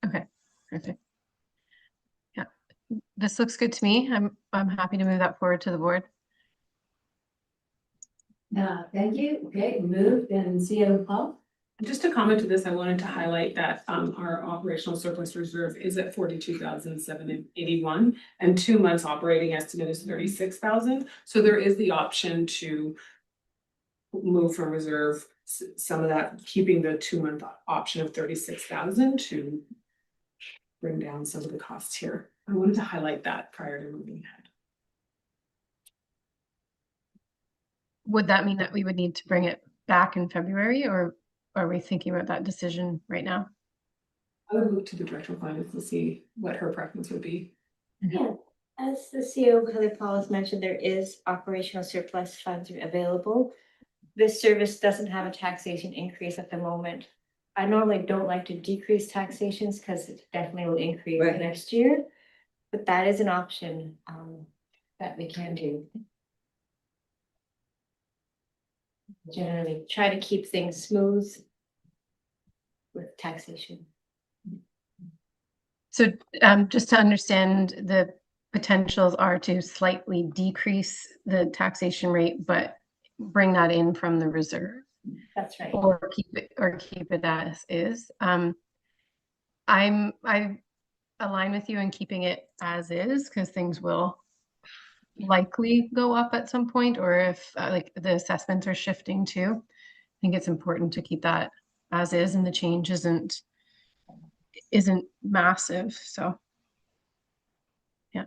Okay, perfect. Yeah, this looks good to me. I'm happy to move that forward to the board. Thank you. Okay, moved and CO Paul. Just to comment to this, I wanted to highlight that our operational surplus reserve is at 42,781 and 2 months operating estimate is 36,000. So there is the option to move from reserve some of that, keeping the 2 month option of 36,000 to bring down some of the costs here. I wanted to highlight that prior to moving ahead. Would that mean that we would need to bring it back in February, or are we thinking about that decision right now? I would look to the director of finance to see what her preference would be. Yeah, as the CEO Kelly Paul has mentioned, there is operational surplus funds available. This service doesn't have a taxation increase at the moment. I normally don't like to decrease taxations because it definitely will increase Right. next year. But that is an option that we can do. Generally try to keep things smooth with taxation. So just to understand, the potentials are to slightly decrease the taxation rate, but bring that in from the reserve. That's right. Or keep it as is. I align with you in keeping it as is, because things will likely go up at some point, or if like the assessments are shifting too. I think it's important to keep that as is, and the change isn't massive. So yeah.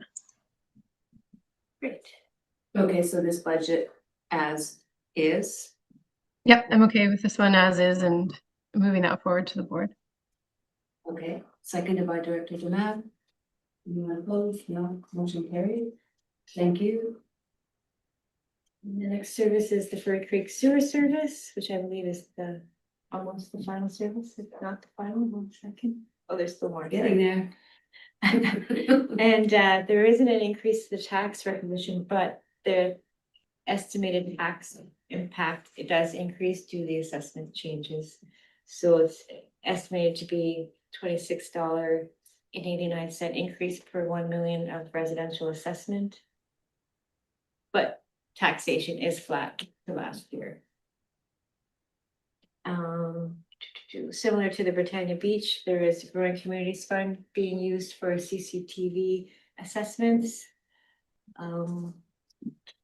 Great. Okay, so this budget as is. Yep, I'm okay with this one as is and moving that forward to the board. Okay, seconded by Director Demab. Anyone opposed? No, motion carried. Thank you. And the next service is the Fur Creek Sewer Service, which I believe is the almost the final service, if not the final. 1 second. Oh, there's still more. Getting there. And there isn't an increase to the tax recognition, but the estimated tax impact, it does increase due to the assessment changes. So it's estimated to be $26.89 increase per 1 million of residential assessment. But taxation is flat to last year. Similar to the Britannia Beach, there is growing communities fund being used for CCTV assessments.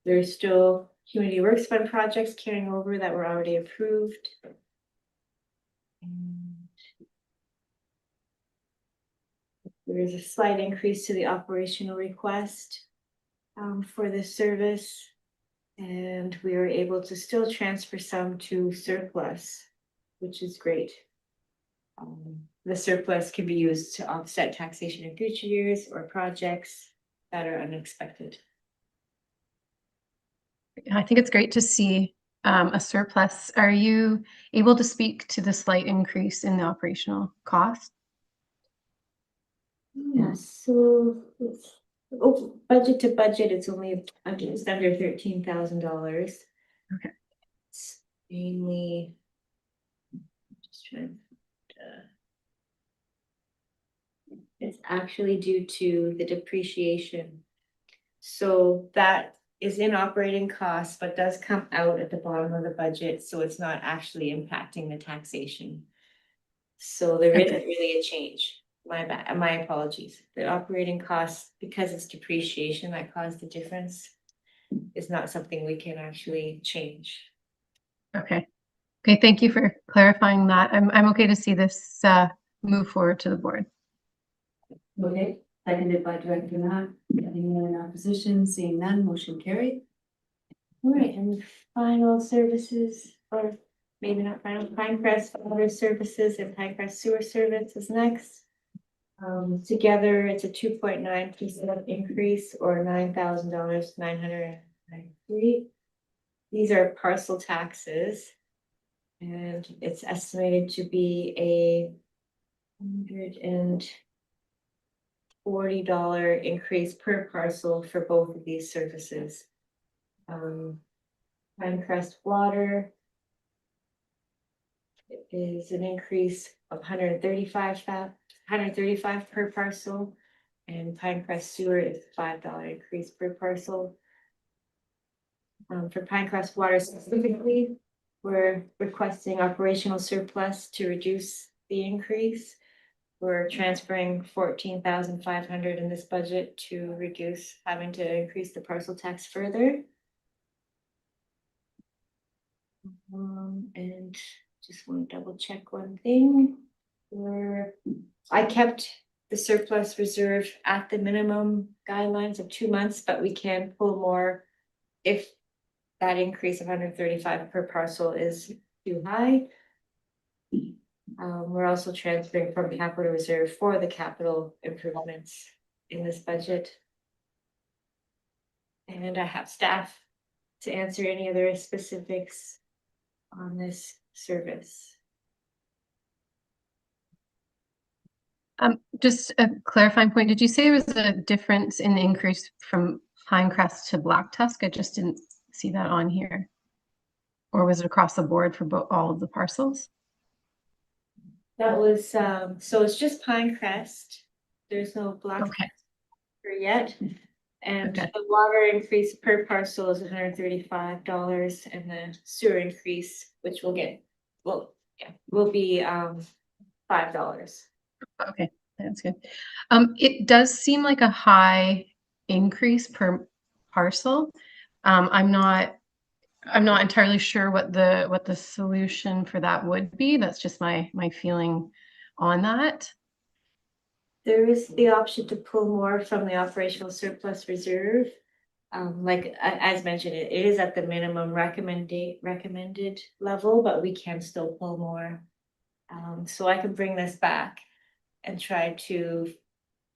There's still community works fund projects carrying over that were already approved. And there is a slight increase to the operational request for this service. And we were able to still transfer some to surplus, which is great. The surplus can be used to offset taxation in future years or projects that are unexpected. I think it's great to see a surplus. Are you able to speak to the slight increase in the operational cost? Yeah, so it's budget to budget, it's only just under $13,000. Okay. It's mainly just trying it's actually due to the depreciation. So that is in operating costs, but does come out at the bottom of the budget, so it's not actually impacting the taxation. So there isn't really a change. My apologies. The operating costs, because it's depreciation that caused the difference, is not something we can actually change. Okay. Okay, thank you for clarifying that. I'm okay to see this move forward to the board. Okay, seconded by Director Demab. Anyone in opposition? Seeing none, motion carried. All right, and final services, or maybe not final, Pinecrest Water Services and Pinecrest Sewer Service is next. Together, it's a 2.9% increase or $9,993. These are parcel taxes. And it's estimated to be a $140 increase per parcel for both of these services. Pinecrest Water is an increase of 135 per parcel, and Pinecrest Sewer is $5 increase per parcel. For Pinecrest Water specifically, we're requesting operational surplus to reduce the increase. We're transferring $14,500 in this budget to reduce having to increase the parcel tax further. And just want to double check one thing. I kept the surplus reserve at the minimum guidelines of 2 months, but we can pull more if that increase of 135 per parcel is too high. We're also transferring from capital reserve for the capital improvements in this budget. And I have staff to answer any other specifics on this service. Just a clarifying point. Did you say there was a difference in the increase from Pinecrest to Black Tusk? I just didn't see that on here. Or was it across the board for all of the parcels? That was, so it's just Pinecrest. There's no Black Tusk yet. And the water increase per parcel is $135, and the sewer increase, which will be $5. Okay, that's good. It does seem like a high increase per parcel. I'm not entirely sure what the solution for that would be. That's just my feeling on that. There is the option to pull more from the operational surplus reserve. As mentioned, it is at the minimum recommended level, but we can still pull more. So I can bring this back and try to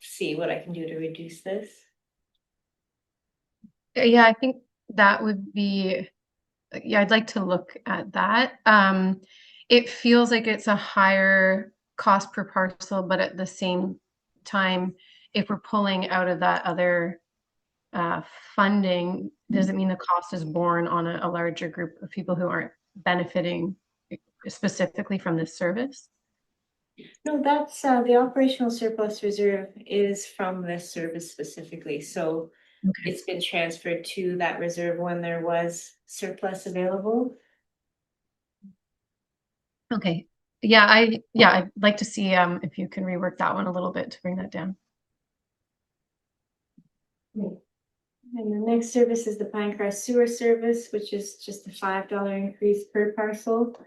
see what I can do to reduce this. Yeah, I think that would be, yeah, I'd like to look at that. It feels like it's a higher cost per parcel, but at the same time, if we're pulling out of that other uh, funding, does it mean the cost is borne on a larger group of people who aren't benefiting specifically from this service? No, that's the operational surplus reserve is from this service specifically, so Okay. it's been transferred to that reserve when there was surplus available. Okay. Yeah, I'd like to see if you can rework that one a little bit to bring that down. And the next service is the Pinecrest Sewer Service, which is just a $5 increase per parcel.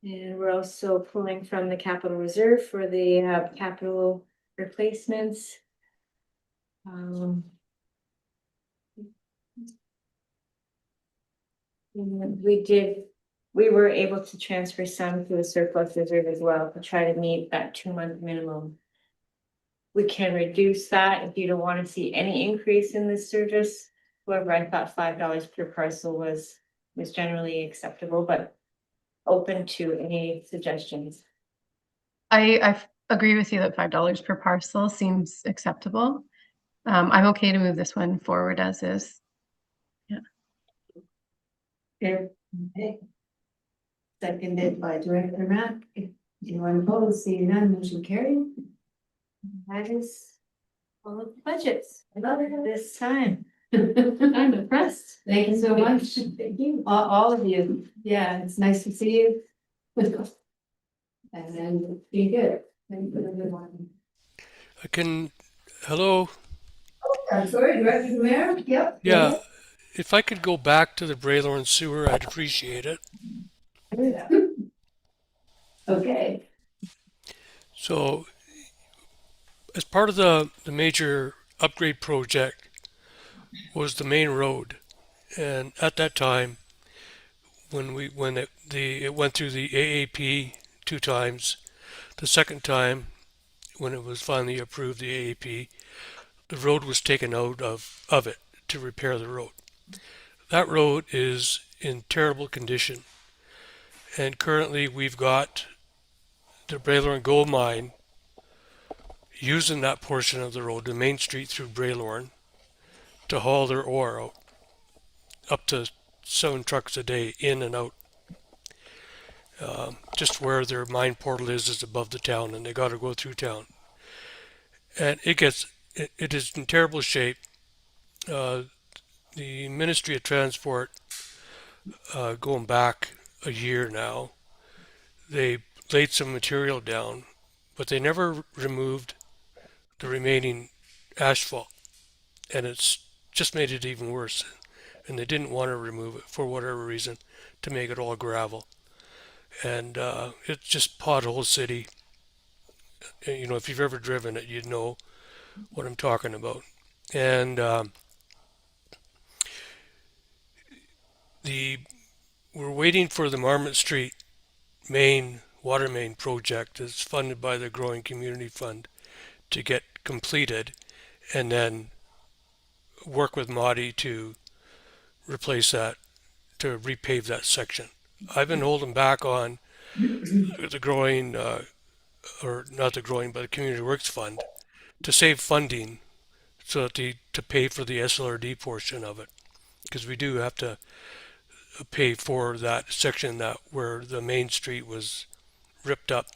And we're also pulling from the capital reserve for the capital replacements. And we were able to transfer some to the surplus reserve as well to try to meet that 2-month minimum. We can reduce that if you don't want to see any increase in this service. However, I thought $5 per parcel was generally acceptable, but open to any suggestions. I agree with you that $5 per parcel seems acceptable. I'm okay to move this one forward as is. Okay. Seconded by Director Mack. Anyone opposed, seeing none, motion carried. That is all of the budgets. I love it. This time. I'm impressed. Thank you so much. Thank you. All of you. Yeah, it's nice to see you. And then be good. Thank you for the good one. Hello? I'm sorry, Director Mayor? Yep. Yeah, if I could go back to the Braylorn sewer, I'd appreciate it. Okay. So, as part of the major upgrade project was the main road. And at that time, when it went through the AAP 2 times, the second time when it was finally approved, the AAP, the road was taken out of it to repair the road. That road is in terrible condition, and currently we've got the Braylorn Gold Mine using that portion of the road, the main street through Braylorn, to haul their ore out, up to 7 trucks a day in and out. Just where their mine portal is above the town, and they got to go through town. And it is in terrible shape. The Ministry of Transport, going back a year now, they laid some material down, but they never removed the remaining asphalt, and it's just made it even worse. And they didn't want to remove it for whatever reason, to make it all gravel. And it's just pothole city. You know, if you've ever driven it, you'd know what I'm talking about. And we're waiting for the Marmot Street water main project that's funded by the Growing Community Fund to get completed, and then work with Maudie to replace that, to repave that section. I've been holding back on the Growing, or not the Growing, but the Community Works Fund, to save funding so that to pay for the SLRD portion of it, because we do have to pay for that section where the main street was ripped up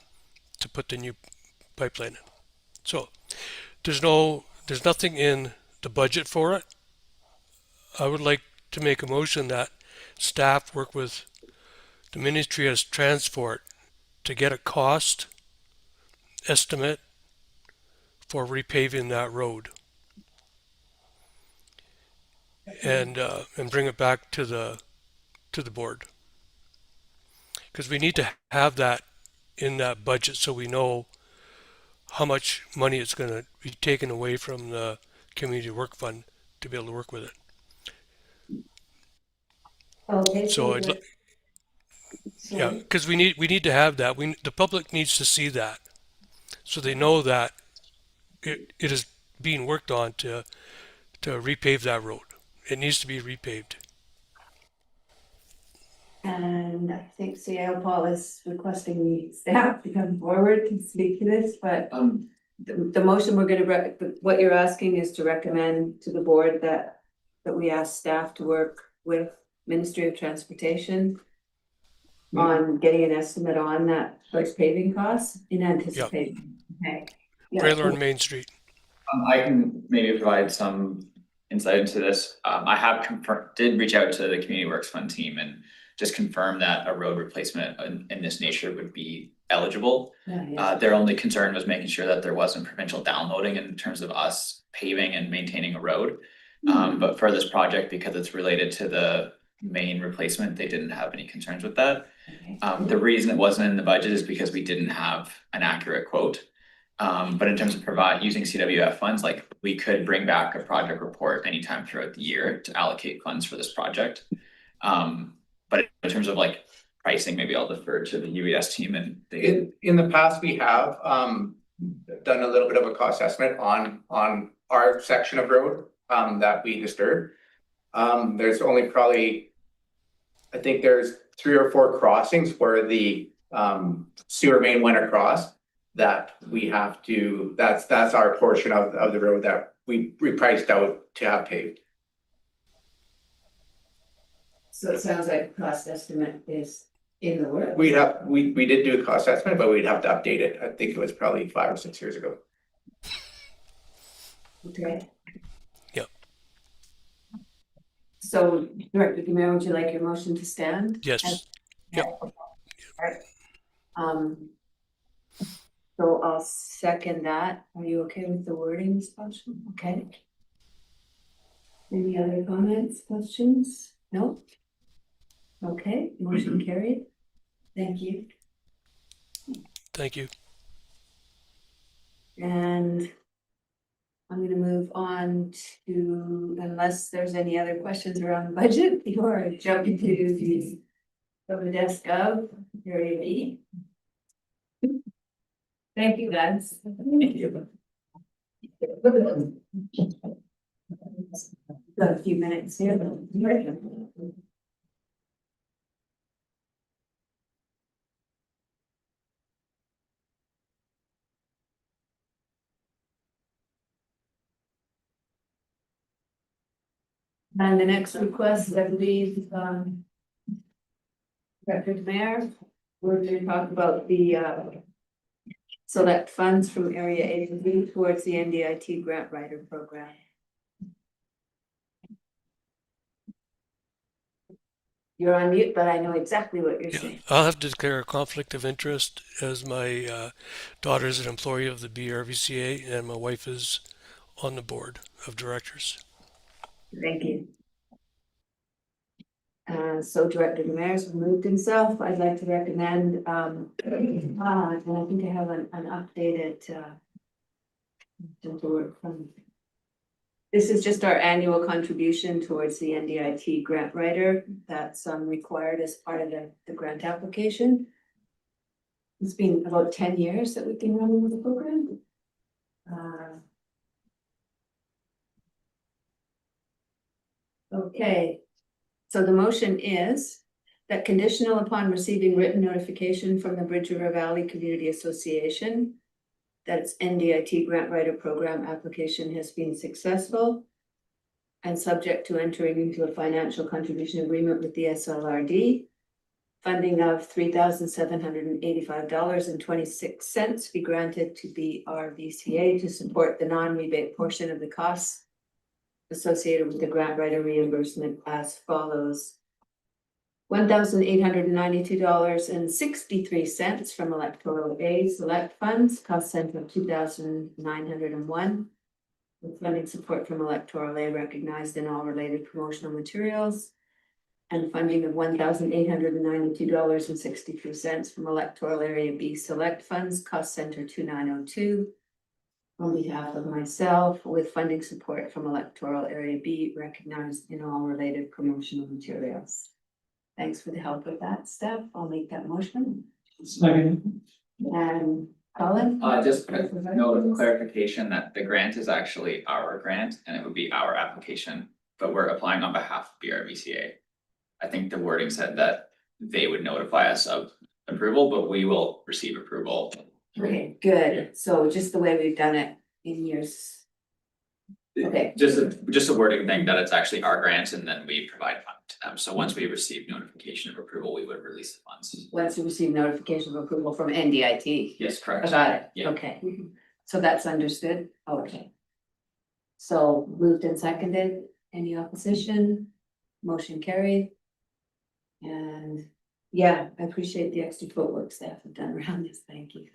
to put the new pipeline in. So there's nothing in the budget for it. I would like to make a motion that staff work with the Ministry of Transport to get a cost estimate for repaving that road, and bring it back to the board, because we need to have that in that budget so we know how much money it's going to be taken away from the Community Work Fund to be able to work with it. Okay, So I'd, yeah, because we need to have that. The public needs to see that, so they know that it is being worked on to repave that road. It needs to be repaved. And I think CAO Paul is requesting the staff to come forward to speak to this, but the motion we're gonna, what you're asking is to recommend to the board that we ask staff to work with Ministry of Transportation on getting an estimate on that first paving cost in anticipation. Okay. Yeah. Trailer on Main Street. I can maybe provide some insight into this. I have did reach out to the Community Works Fund team and just confirm that a road replacement in this nature would be eligible. Their only concern was making sure that there wasn't provincial downloading in terms of us paving and maintaining a road. But for this project, because it's related to the main replacement, they didn't have any concerns with that. The reason it wasn't in the budget is because we didn't have an accurate quote. But in terms of using CWF funds, like we could bring back a project report anytime throughout the year to allocate funds for this project. But in terms of like pricing, maybe I'll defer to the UES team and they. In the past, we have done a little bit of a cost estimate on our section of road that we disturbed. There's only probably, I think there's 3 or 4 crossings where the sewer main went across that we have to, that's our portion of the road that we priced out to have paved. So it sounds like cost estimate is in the works. We did do a cost estimate, but we'd have to update it. I think it was probably 5 or 6 years ago. Okay. Yep. So Director Demare, would you like your motion to stand? Yes. Yep. All right. So I'll second that. Are you okay with the wording, Ms. Boswell? Okay. Any other comments, questions? No? Okay, motion carried. Thank you. Thank you. And I'm gonna move on to, unless there's any other questions around the budget, before I jump into the desk of Area B. Thank you, guys. Thank you. Got a few minutes here. And the next request, I believe, Director Mayor, we're going to talk about the select funds from Area A and B towards the NDIT grant writer program. You're on mute, but I know exactly what you're saying. I'll have to declare a conflict of interest as my daughter is an employee of the BRVCA and my wife is on the board of directors. Thank you. So Director Demers removed himself. I'd like to recommend, and I think I have an updated from. This is just our annual contribution towards the NDIT grant writer that's required as part of the grant application. It's been about 10 years that we've been running with the program. Okay. So the motion is that conditional upon receiving written notification from the Bridge River Valley Community Association that its NDIT grant writer program application has been successful and subject to entering into a financial contribution agreement with the SLRD, funding of $3,785.26 be granted to BRVCA to support the non-rebate portion of the costs associated with the grant writer reimbursement as follows. $1,892.63 from Electoral A Select Funds, cost center of $2,901, with funding support from Electoral A recognized in all related promotional materials, and funding of $1,892.63 from Electoral Area B Select Funds, cost center 2902, on behalf of myself with funding support from Electoral Area B recognized in all related promotional materials. Thanks for the help with that, Steph. I'll make that motion. Second. And Colin? Just a note of clarification that the grant is actually our grant and it would be our application, but we're applying on behalf of BRVCA. I think the wording said that they would notify us of approval, but we will receive approval. Okay, good. So just the way we've done it in years. Okay. Just a wording thing that it's actually our grant and then we provide funds to them. So once we receive notification of approval, we would release the funds. Once you receive notification of approval from NDIT. Yes, correct. I got it. Yeah. Okay. So that's understood? Okay. So moved and seconded. Any opposition? Motion carried. And yeah, I appreciate the extra footwork staff have done around this. Thank you.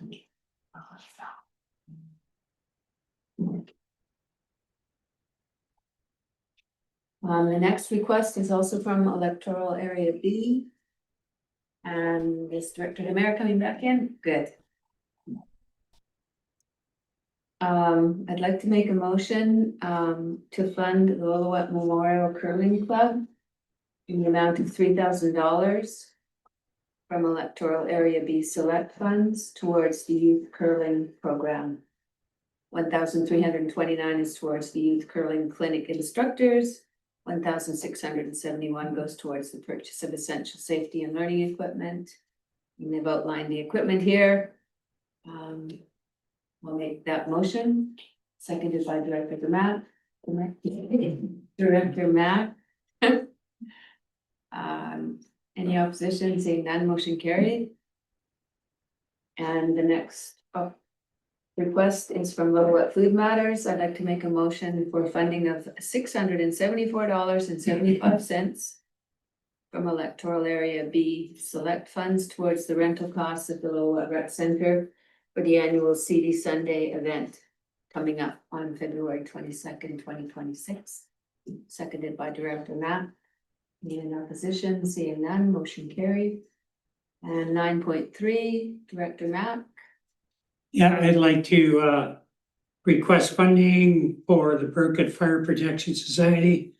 The next request is also from Electoral Area B. And is Director Demare coming back in? Good. I'd like to make a motion to fund the Lillooet Memorial Curling Club in the amount of $3,000 from Electoral Area B select funds towards the youth curling program. 1,329 is towards the youth curling clinic instructors. 1,671 goes towards the purchase of essential safety and learning equipment. And they've outlined the equipment here. We'll make that motion, seconded by Director Matt. Director Matt. Any opposition? Seeing none, motion carried. And the next request is from Lillooet Food Matters. I'd like to make a motion for funding of $674.75 from Electoral Area B select funds towards the rental costs of the Lillooet Rec Center for the annual CD Sunday event coming up on February 22nd, 2026. Seconded by Director Matt. Any opposition? Seeing none, motion carried. And 9.3, Director Matt. Yeah, I'd like to request funding for the Burkin Fire Protection Society.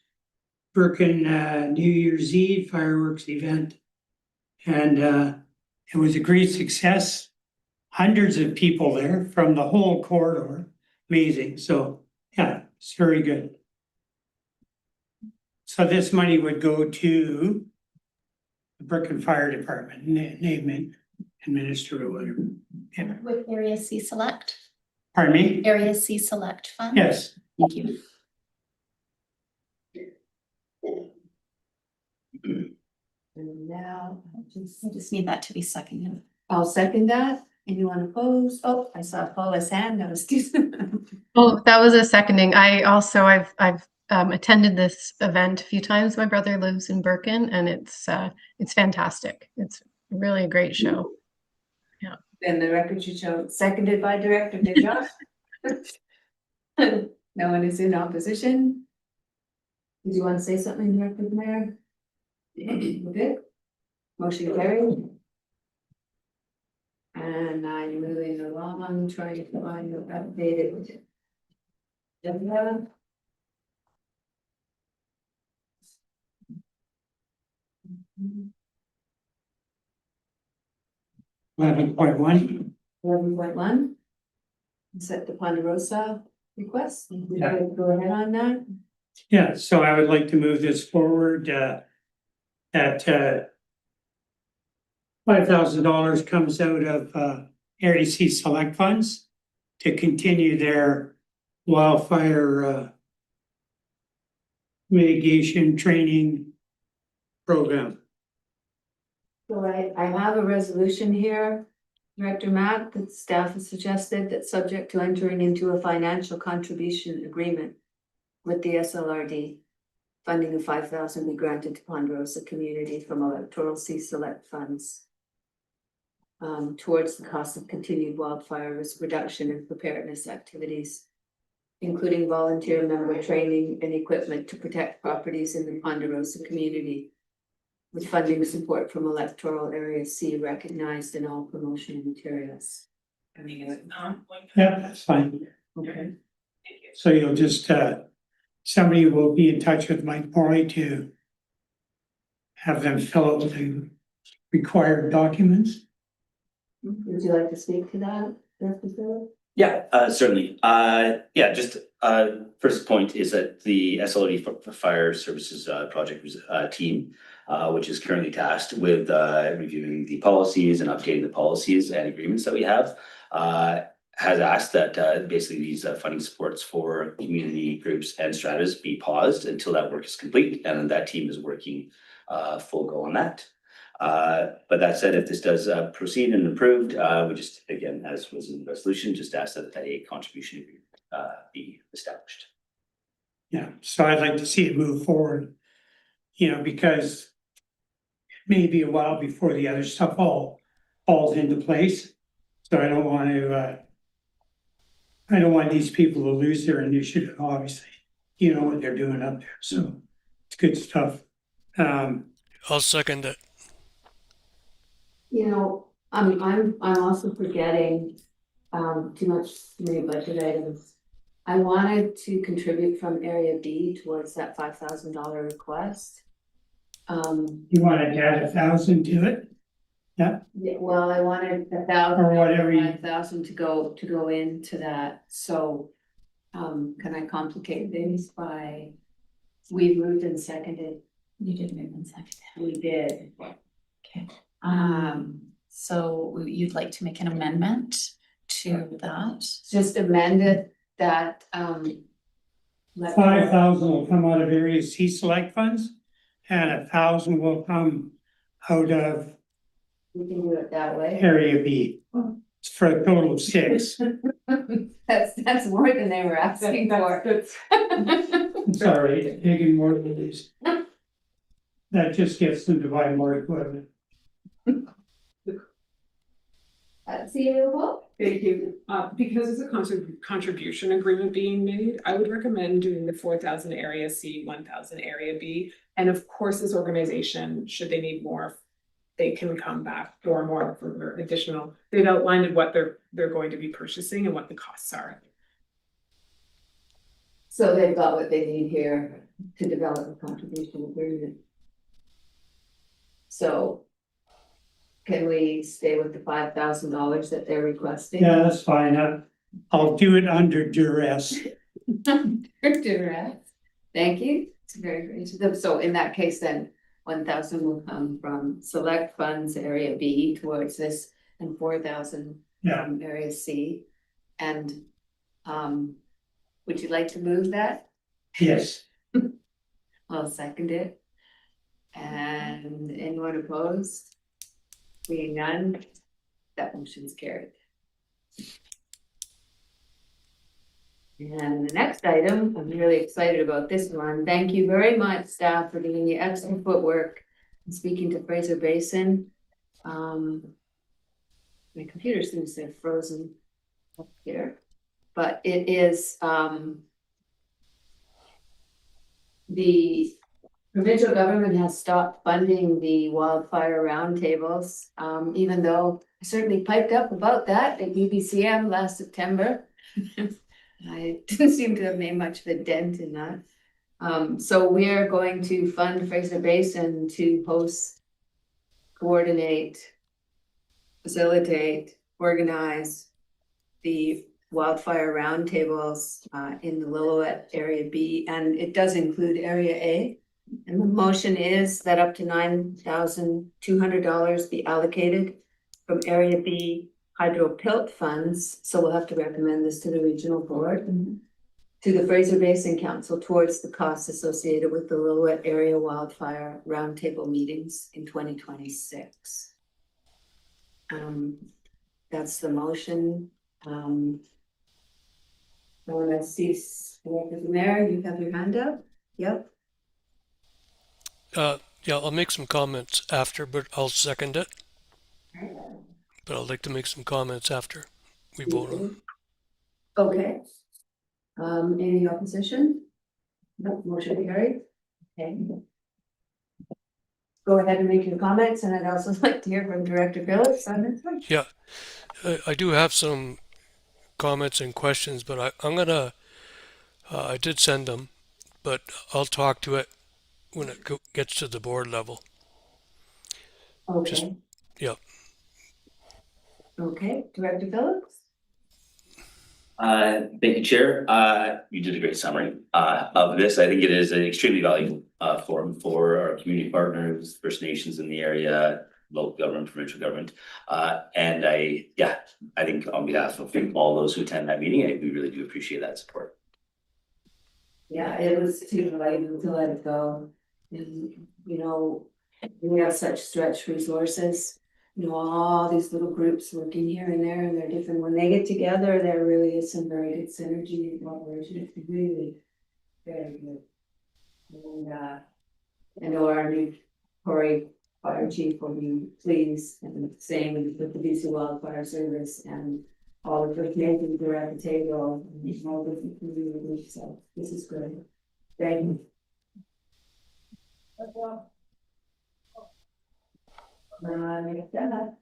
Burkin New Year's Eve fireworks event. And it was a great success. Hundreds of people there from the whole corridor. Amazing. So yeah, it's very good. So this money would go to the Burkin Fire Department, name it, administer or whatever. Yeah. With Area C Select, Pardon me? Area C Select Fund? Yes. Thank you. And now, I just need that to be seconded. I'll second that. Anyone opposed? Oh, I saw Paula's hand. I was Oh, that was a seconding. I've attended this event a few times. My brother lives in Birkin, and it's fantastic. It's really a great show. And the record should show seconded by Director DeJoss. No one is in opposition. Did you want to say something, Director Mayor? Good. Motion carried. And I'm moving along, trying to find the updated. agenda. $11.1. 11.1. Set the Ponderosa request. Yeah. Go ahead on that. Yeah, so I would like to move this forward, that $5,000 comes out of Area C select funds to continue their wildfire mitigation training program. So I have a resolution here, Director Matt, that staff has suggested that subject to entering into a financial contribution agreement with the SLRD, funding of $5,000 be granted to Ponderosa community from Electoral C select funds towards the cost of continued wildfire risk reduction and preparedness activities, including volunteer member training and equipment to protect properties in the Ponderosa community, with funding support from Electoral Area C recognized in all promotional materials. Yeah, that's fine. Okay. So you'll just, somebody will be in touch with Mike Morley to have them fill out the required documents. Would you like to speak to that, Director Phil? Yeah, certainly. Yeah, just first point is that the SLD for Fire Services project team, which is currently tasked with reviewing the policies and updating the policies and agreements that we have, has asked that basically these funding supports for community groups and stratas be paused until that work is complete, and that team is working full go on that. But that said, if this does proceed and approved, we just, again, as was in the resolution, just ask that a contribution agreement be established. Yeah, so I'd like to see it move forward, because it may be a while before the other stuff all falls into place. So I don't want to, I don't want these people to lose their initiative, obviously. You know what they're doing up there, so it's good stuff. I'll second it. I'm also forgetting, too many budget items. I wanted to contribute from area B towards that $5,000 request. You want to add 1,000 to it? Yeah, well, I wanted 1,000 Or whatever you- 5,000 to go into that, so. Can I complicate things by, we moved and seconded? You did move in second. We did. Okay. So you'd like to make an amendment to that? Just amended that, 5,000 will come out of area C select funds, and 1,000 will come out of we can do it that way. area B. It's for a total of 6. That's more than they were asking for. It's all right, taking more than these. That just gets them to buy more equipment. CEO. Thank you. Because it's a contribution agreement being made, I would recommend doing the 4,000 area C, 1,000 area B. And of course, this organization, should they need more, they can come back for more for additional. They've outlined what they're going to be purchasing and what the costs are. So they've got what they need here to develop a contribution agreement. So can we stay with the $5,000 that they're requesting? Yeah, that's fine. I'll do it under duress. Duress. Thank you. It's very gracious. So in that case, then 1,000 will come from select funds area B towards this, and 4,000 Yeah. from area C. And would you like to move that? Yes. I'll second it. And anyone opposed? Being none, that motion's carried. And the next item, I'm really excited about this one. Thank you very much, staff, for doing the excellent footwork and speaking to Fraser Basin. My computer seems to have frozen up here, but it is the provincial government has stopped funding the wildfire roundtables, even though I certainly piped up about that at UBCM last September. I didn't seem to have made much of a dent in that. So we are going to fund Fraser Basin to host, coordinate, facilitate, organize the wildfire roundtables in the Lillooet area B, and it does include area A. And the motion is that up to $9,200 be allocated from area B hydro pilt funds. So we'll have to recommend this to the regional board, to the Fraser Basin Council towards the costs associated with the Lillooet area wildfire roundtable meetings in 2026. That's the motion. I want to see, Mayor, you have your hand up? Yep. Yeah, I'll make some comments after, but I'll second it. But I'd like to make some comments after we vote on it. Okay. Any opposition? No, motion carried. Okay. Go ahead and make your comments, and I'd also like to hear from Director Phillips on this one. Yeah, I do have some comments and questions, but I'm gonna, I did send them, but I'll talk to it when it gets to the board level. Okay. Yeah. Okay, Director Phillips? Thank you, Chair. You did a great summary of this. I think it is an extremely valuable forum for our community partners, First Nations in the area, local government, provincial government. And I think on behalf of all those who attend that meeting, we really do appreciate that support. Yeah, it was too late to let it go. And, you know, we have such stretched resources. You know, all these little groups working here and there, and they're different. When they get together, there really is some very good synergy and cooperation. It's really very good. And I know our new Cory Fire Chief will be pleased, and same with the BC Wildfire Service and all the First Nations who are at the table, and all the community, so this is good. Thank you. Like that.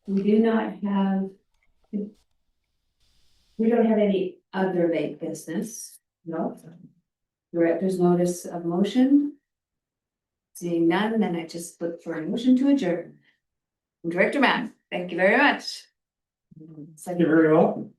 We do not have. We don't have any other late business, no. Director's notice of motion. Seeing none, then I just look for a motion to adjourn. Director Mann, thank you very much. You're very welcome.